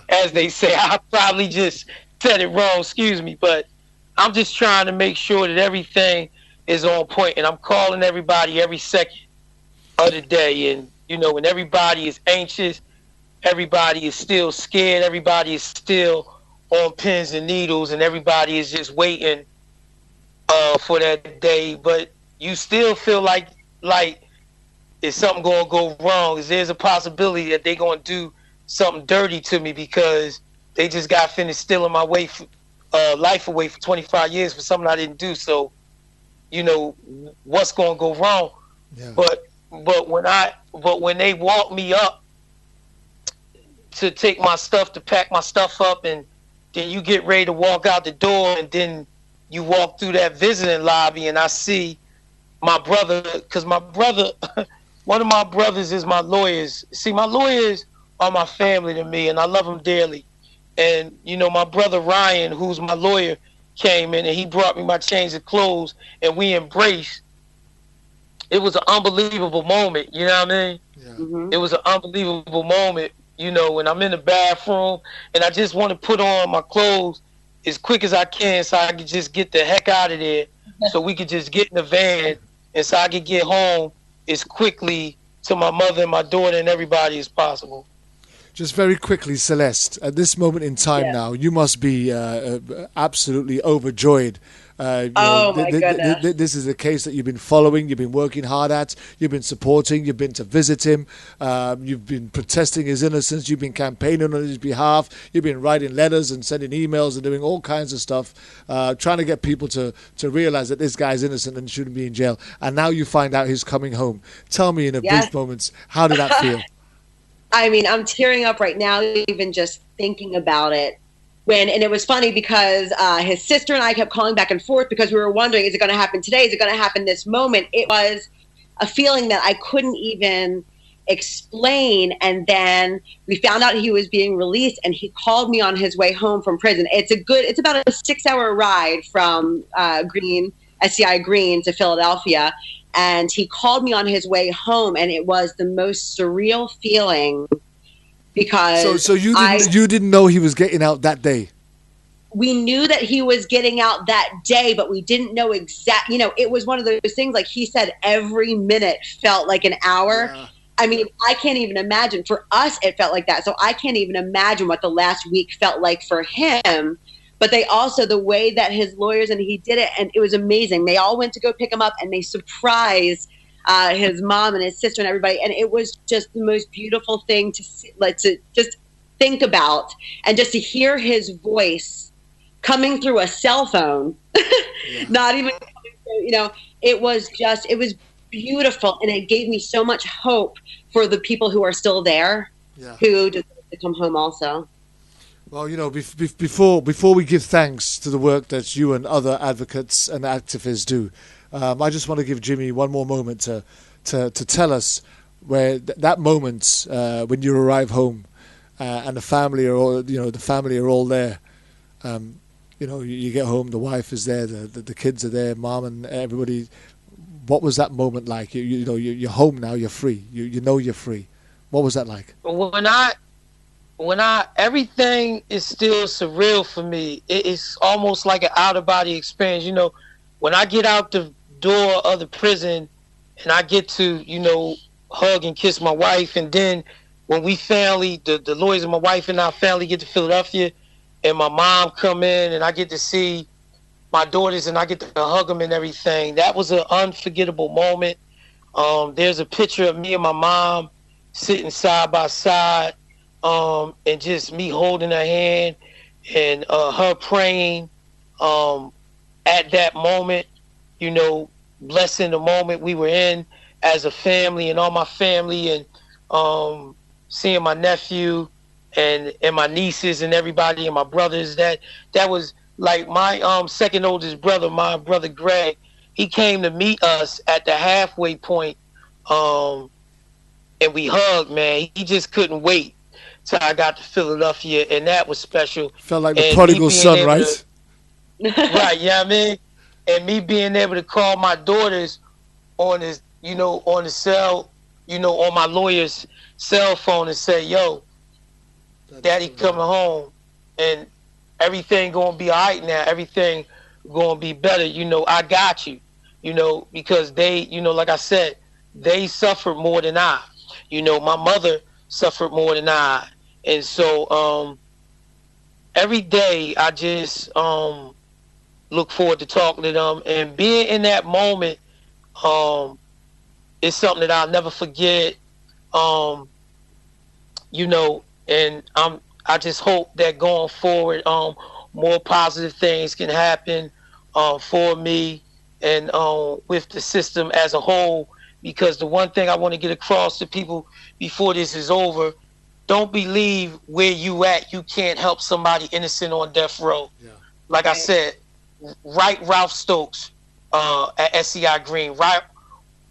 As they say. I probably just said it wrong, excuse me, but I'm just trying to make sure that everything is on point, and I'm calling everybody every second of the day. And when everybody is anxious, everybody is still scared, everybody is still on pins and needles, and everybody is just waiting for that day. But you still feel like is something going to go wrong? Is there's a possibility that they're going to do something dirty to me, because they just got finished stealing my life away for 25 years for something I didn't do. So, what's going to go wrong? Yeah. But when they walk me up to take my stuff, to pack my stuff up, and then you get ready to walk out the door, and then you walk through that visiting lobby, and I see my brother, because my brother, one of my brothers is my lawyers. See, my lawyers are my family to me, and I love them dearly. And, my brother Ryan, who's my lawyer, came in, and he brought me my change of clothes, and we embraced. It was an unbelievable moment, you know what I mean? Yeah. Mm-hmm. It was an unbelievable moment, when I'm in the bathroom, and I just want to put on my clothes as quick as I can so I could just get the heck out of there, so we could just get in the van, and so I could get home as quickly to my mother and my daughter and everybody as possible. Just very quickly, Celeste, at this moment in time now, you must be absolutely overjoyed. My goodness. This is a case that you've been following, you've been working hard at, you've been supporting, you've been to visit him, you've been protesting his innocence, you've been campaigning on his behalf, you've been writing letters and sending emails and doing all kinds of stuff, trying to get people to realize that this guy's innocent and shouldn't be in jail. And now you find out he's coming home. Tell me in a brief moment, how did that feel? I mean, I'm tearing up right now, even just thinking about it. And it was funny because his sister and I kept calling back and forth because we were wondering, is it going to happen today? Is it going to happen this moment? It was a feeling that I couldn't even explain. And then we found out he was being released, and he called me on his way home from prison. It's about a 6-hour ride from SCI Green to Philadelphia. And he called me on his way home, and it was the most surreal feeling because So you didn't know he was getting out that day? We knew that he was getting out that day, but we didn't know it was one of those things, like he said, every minute felt like an hour. Yeah. I mean, I can't even imagine. For us, it felt like that. So I can't even imagine what the last week felt like for him. But they also, the way that his lawyers, and he did it, and it was amazing. They all went to go pick him up, and they surprised his mom and his sister and everybody. And it was just the most beautiful thing to see, to just think about, and just to hear his voice coming through a cell phone, not even, it was beautiful, and it gave me so much hope for the people who are still there, who deserve to come home also. Well, you know, before we give thanks to the work that you and other advocates and activists do, I just want to give Jimmy one more moment to tell us where that moment when you arrive home and the family are all there. You know, you get home, the wife is there, the kids are there, mom and everybody. What was that moment like? You know, you're home now, you're free. You know you're free. What was that like? When I everything is still surreal for me. It's almost like an out of body experience. You know, when I get out the door of the prison and I get to, you know, hug and kiss my wife, and then when we family, the lawyers and my wife and our family get to Philadelphia, and my mom come in and I get to see my daughters and I get to hug them and everything. That was an unforgettable moment. There's a picture of me and my mom sitting side by side, and just me holding her hand and her praying at that moment, you know, blessing the moment we were in as a family and all my family, and seeing my nephew and my nieces and everybody and my brothers. That was like my second oldest brother, my brother Greg. He came to meet us at the halfway point, and we hugged, man. He just couldn't wait till I got to Philadelphia, and that was special. Felt like the prodigal son, right? Right, yeah, I mean, and me being able to call my daughters on his, you know, on the cell, you know, on my lawyer's cell phone and say, "Yo, Daddy coming home, and everything gonna be all right now. Everything gonna be better. You know, I got you. You know, because they, you know, like I said, they suffered more than I. You know, my mother suffered more than I, and so every day I just look forward to talking to them, and being in that moment is something that I'll never forget. You know, and I just hope that going forward, more positive things can happen for me and with the system as a whole. Because the one thing I want to get across to people before this is over, don't believe where you at, you can't help somebody innocent on death row. Yeah. Like I said, write Ralph Stokes at SCI Green,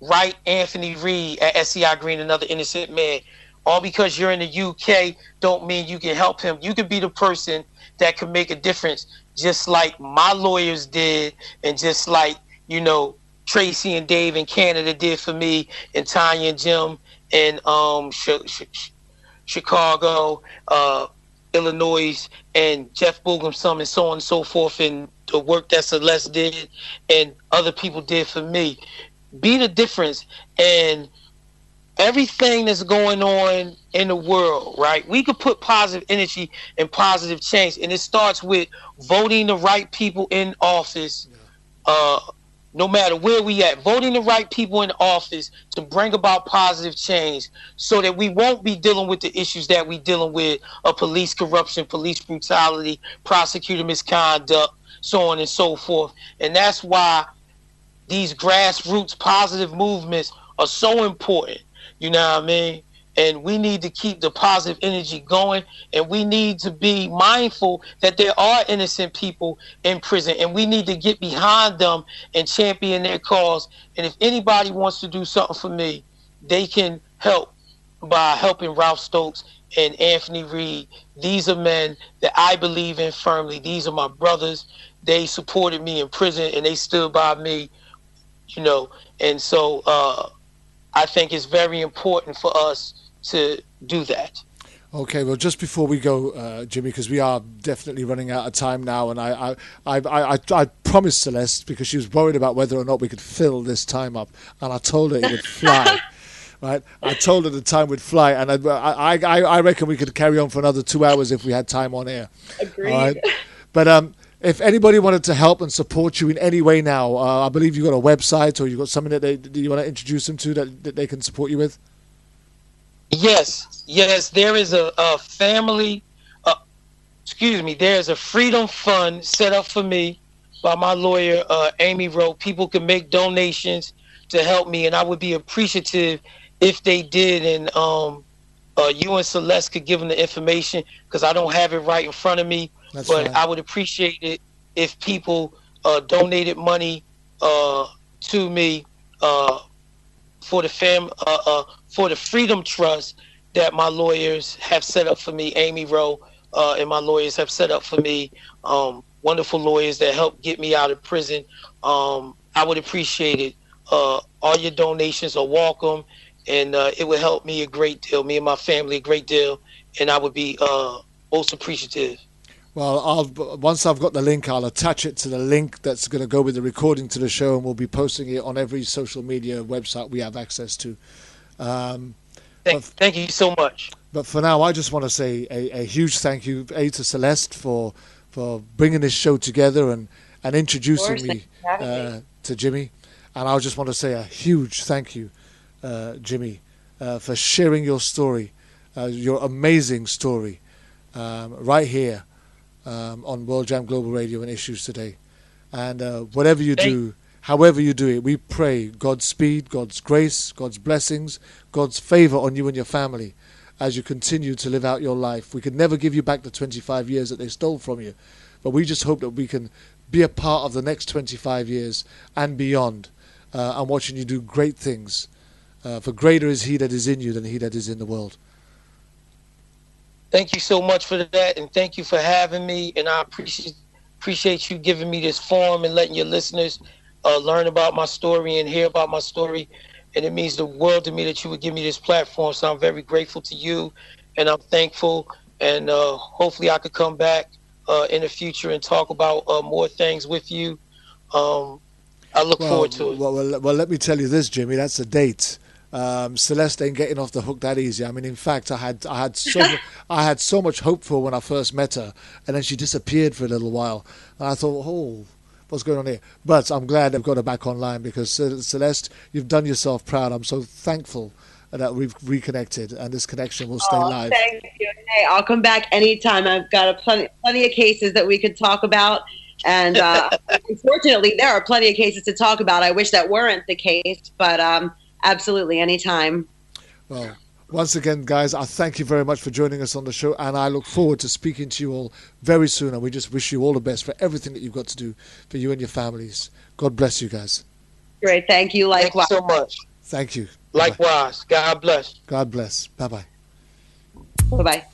write Anthony Reed at SCI Green, another innocent man. All because you're in the UK don't mean you can help him. You could be the person that can make a difference, just like my lawyers did, and just like, you know, Tracy and Dave in Canada did for me, and Tanya and Jim in Chicago, Illinois, and Jeff Boogumsum, and so on and so forth, and the work that Celeste did and other people did for me. Be the difference. And everything that's going on in the world, right? We could put positive energy and positive change, and it starts with voting the right people in office. No matter where we at, voting the right people in office to bring about positive change, so that we won't be dealing with the issues that we dealing with of police corruption, police brutality, prosecutor misconduct, so on and so forth. And that's why these grassroots positive movements are so important. You know what I mean? And we need to keep the positive energy going, and we need to be mindful that there are innocent people in prison, and we need to get behind them and champion their cause. And if anybody wants to do something for me, they can help by helping Ralph Stokes and Anthony Reed. These are men that I believe in firmly. These are my brothers. They supported me in prison, and they stood by me, you know. And so I think it's very important for us to do that. Okay, well, just before we go, Jimmy, because we are definitely running out of time now, and I promised Celeste, because she was worried about whether or not we could fill this time up, and I told her it would fly. Right? I told her the time would fly, and I reckon we could carry on for another 2 hours if we had time on air. Agreed. All right? But if anybody wanted to help and support you in any way now, I believe you've got a website, or you've got something that you want to introduce them to that they can support you with? Yes, there is a family, there's a freedom fund set up for me by my lawyer, Amy Rowe. People can make donations to help me, and I would be appreciative if they did. And you and Celeste could give them the information, because I don't have it right in front of me. But fine. I would appreciate it if people donated money to me for the Freedom Trust that my lawyers have set up for me. Amy Rowe and my lawyers have set up for me. Wonderful lawyers that helped get me out of prison. I would appreciate it. All your donations are welcome, and it would help me a great deal, me and my family a great deal, and I would be most appreciative. Well, once I've got the link, I'll attach it to the link that's going to go with the recording to the show, and we'll be posting it on every social media website we have access to. Thank you so much. But for now, I just want to say a huge thank you, to Celeste for bringing this show together and introducing me to Jimmy. And I just want to say a huge thank you, Jimmy, for sharing your story, your amazing story, right here on World Jam Global Radio and Issues Today. And whatever you do, however you do it, we pray God's speed, God's grace, God's blessings, God's favor on you and your family as you continue to live out your life. We could never give you back the 25 years that they stole from you, but we just hope that we can be a part of the next 25 years and beyond, and watching you do great things. For greater is he that is in you than he that is in the world. Thank you so much for that, and thank you for having me, and I appreciate you giving me this forum and letting your listeners learn about my story and hear about my story. And it means the world to me that you would give me this platform, so I'm very grateful to you, and I'm thankful, and hopefully I could come back in the future and talk about more things with you. I look forward to it. Well, let me tell you this, Jimmy, that's a date. Celeste ain't getting off the hook that easy. I mean, in fact, I had so much hope for her when I first met her, and then she disappeared for a little while. And I thought, oh, what's going on here? But I'm glad they've got her back online, because Celeste, you've done yourself proud. I'm so thankful that we've reconnected, and this connection will stay live. Thank you. Hey, I'll come back anytime. I've got plenty of cases that we could talk about. And unfortunately, there are plenty of cases to talk about. I wish that weren't the case, but absolutely, anytime. Well, once again, guys, I thank you very much for joining us on the show, and I look forward to speaking to you all very soon. And we just wish you all the best for everything that you've got to do for you and your families. God bless you guys. Great, thank you. Likewise. Thank you so much. Thank you. Likewise. Bye-bye. God bless. God bless. Bye-bye. Bye-bye.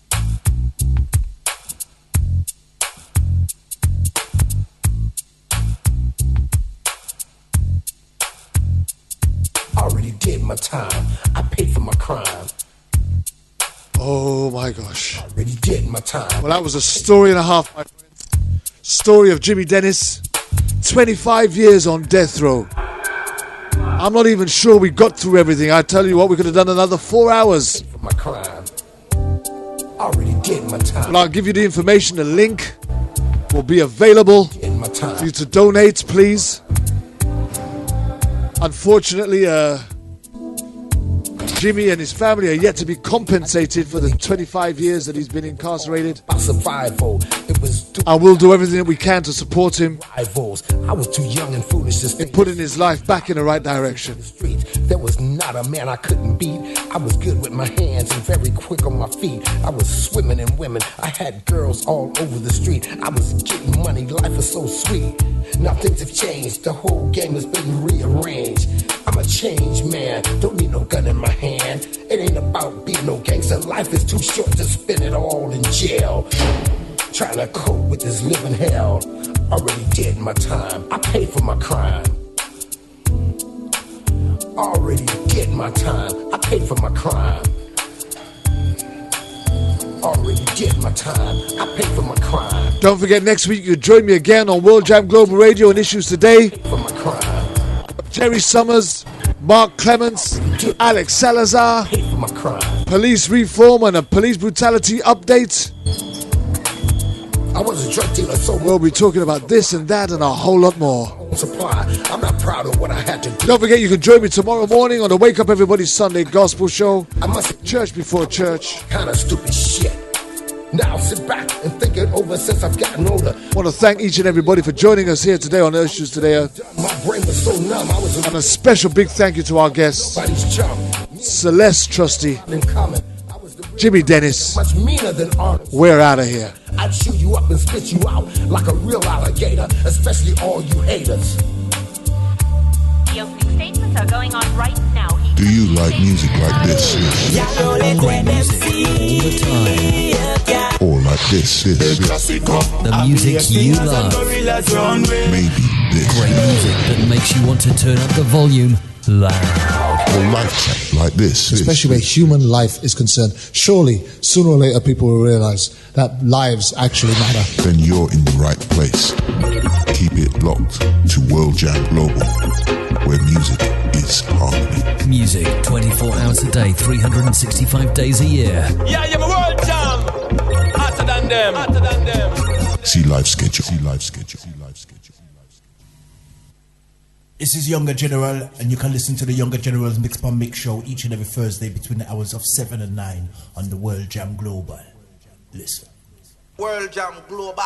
Already did my time. I paid for my crime. Oh my gosh. Already did my time. Well, that was a story and a half, my friends. Story of Jimmy Dennis. 25 years on death row. I'm not even sure we got through everything. I tell you what, we could have done another 4 hours. For my crime. Already did my time. Well, I'll give you the information. The link will be available for you to donate, please. Unfortunately, Jimmy and his family are yet to be compensated for the 25 years that he's been incarcerated. I will do everything that we can to support him I was too young and foolish to in putting his life back in the right direction. There was not a man I couldn't beat. I was good with my hands and very quick on my feet. I was swimming in women. I had girls all over the street. I was getting money. Life was so sweet. Now things have changed. The whole game has been rearranged. I'm a changed man. Don't need no gun in my hand. It ain't about being no gangster. Life is too short to spend it all in jail. Trying to cope with this living hell. Already did my time. I paid for my crime. Already did my time. I paid for my crime. Already did my time. I paid for my crime. Don't forget, next week you join me again on World Jam Global Radio and Issues Today. For my crime. Jerry Summers, Mark Clements, Alex Salazar, Paid for my crime. police reform and a police brutality update. I was a drug dealer, so We'll be talking about this and that and a whole lot more. supply. I'm not proud of what I had to do. Don't forget, you can join me tomorrow morning on the Wake Up Everybody Sunday Gospel Show. I must Church before church. kind of stupid shit. Now sit back and think it over since I've gotten older. I want to thank each and everybody for joining us here today on Earth Shoes Today. My brain was so numb, I was And a special big thank you to our guests, nobody's chum. Celeste Trusty, In common, I was the Jimmy Dennis. much meaner than Arnold. We're out of here. I'd chew you up and spit you out like a real alligator, especially all you haters. The opening statements are going on right now. Do you like music like this? Great music all the time. Or like this? The music you love. Maybe this. Great music that makes you want to turn up the volume loud. Or like this. Especially where human life is concerned. Surely, sooner or later, people will realize that lives actually matter. Then you're in the right place. Keep it locked to World Jam Global, where music is harmony. Music 24 hours a day, 365 days a year. Yeah, I'm a World Jam. Hotter than them. See live schedule. This is Younger General, and you can listen to the Younger General's Mix by Mix show each and every Thursday between the hours of 7 and 9 on the World Jam Global. Listen. World Jam Global.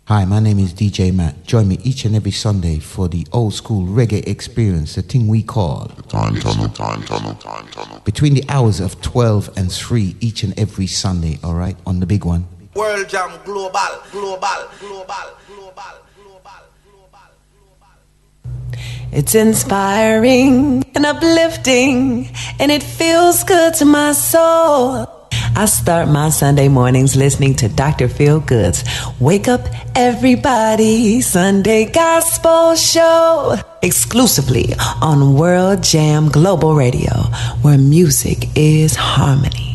Hi, my name is DJ Matt. Join me each and every Sunday for the old school reggae experience, the thing we call Time tunnel. between the hours of 12 and 3 each and every Sunday, all right, on the big one. World Jam Global. It's inspiring and uplifting, and it feels good to my soul. I start my Sunday mornings listening to Dr. Feel Good's Wake Up Everybody Sunday Gospel Show, exclusively on World Jam Global Radio, where music is harmony.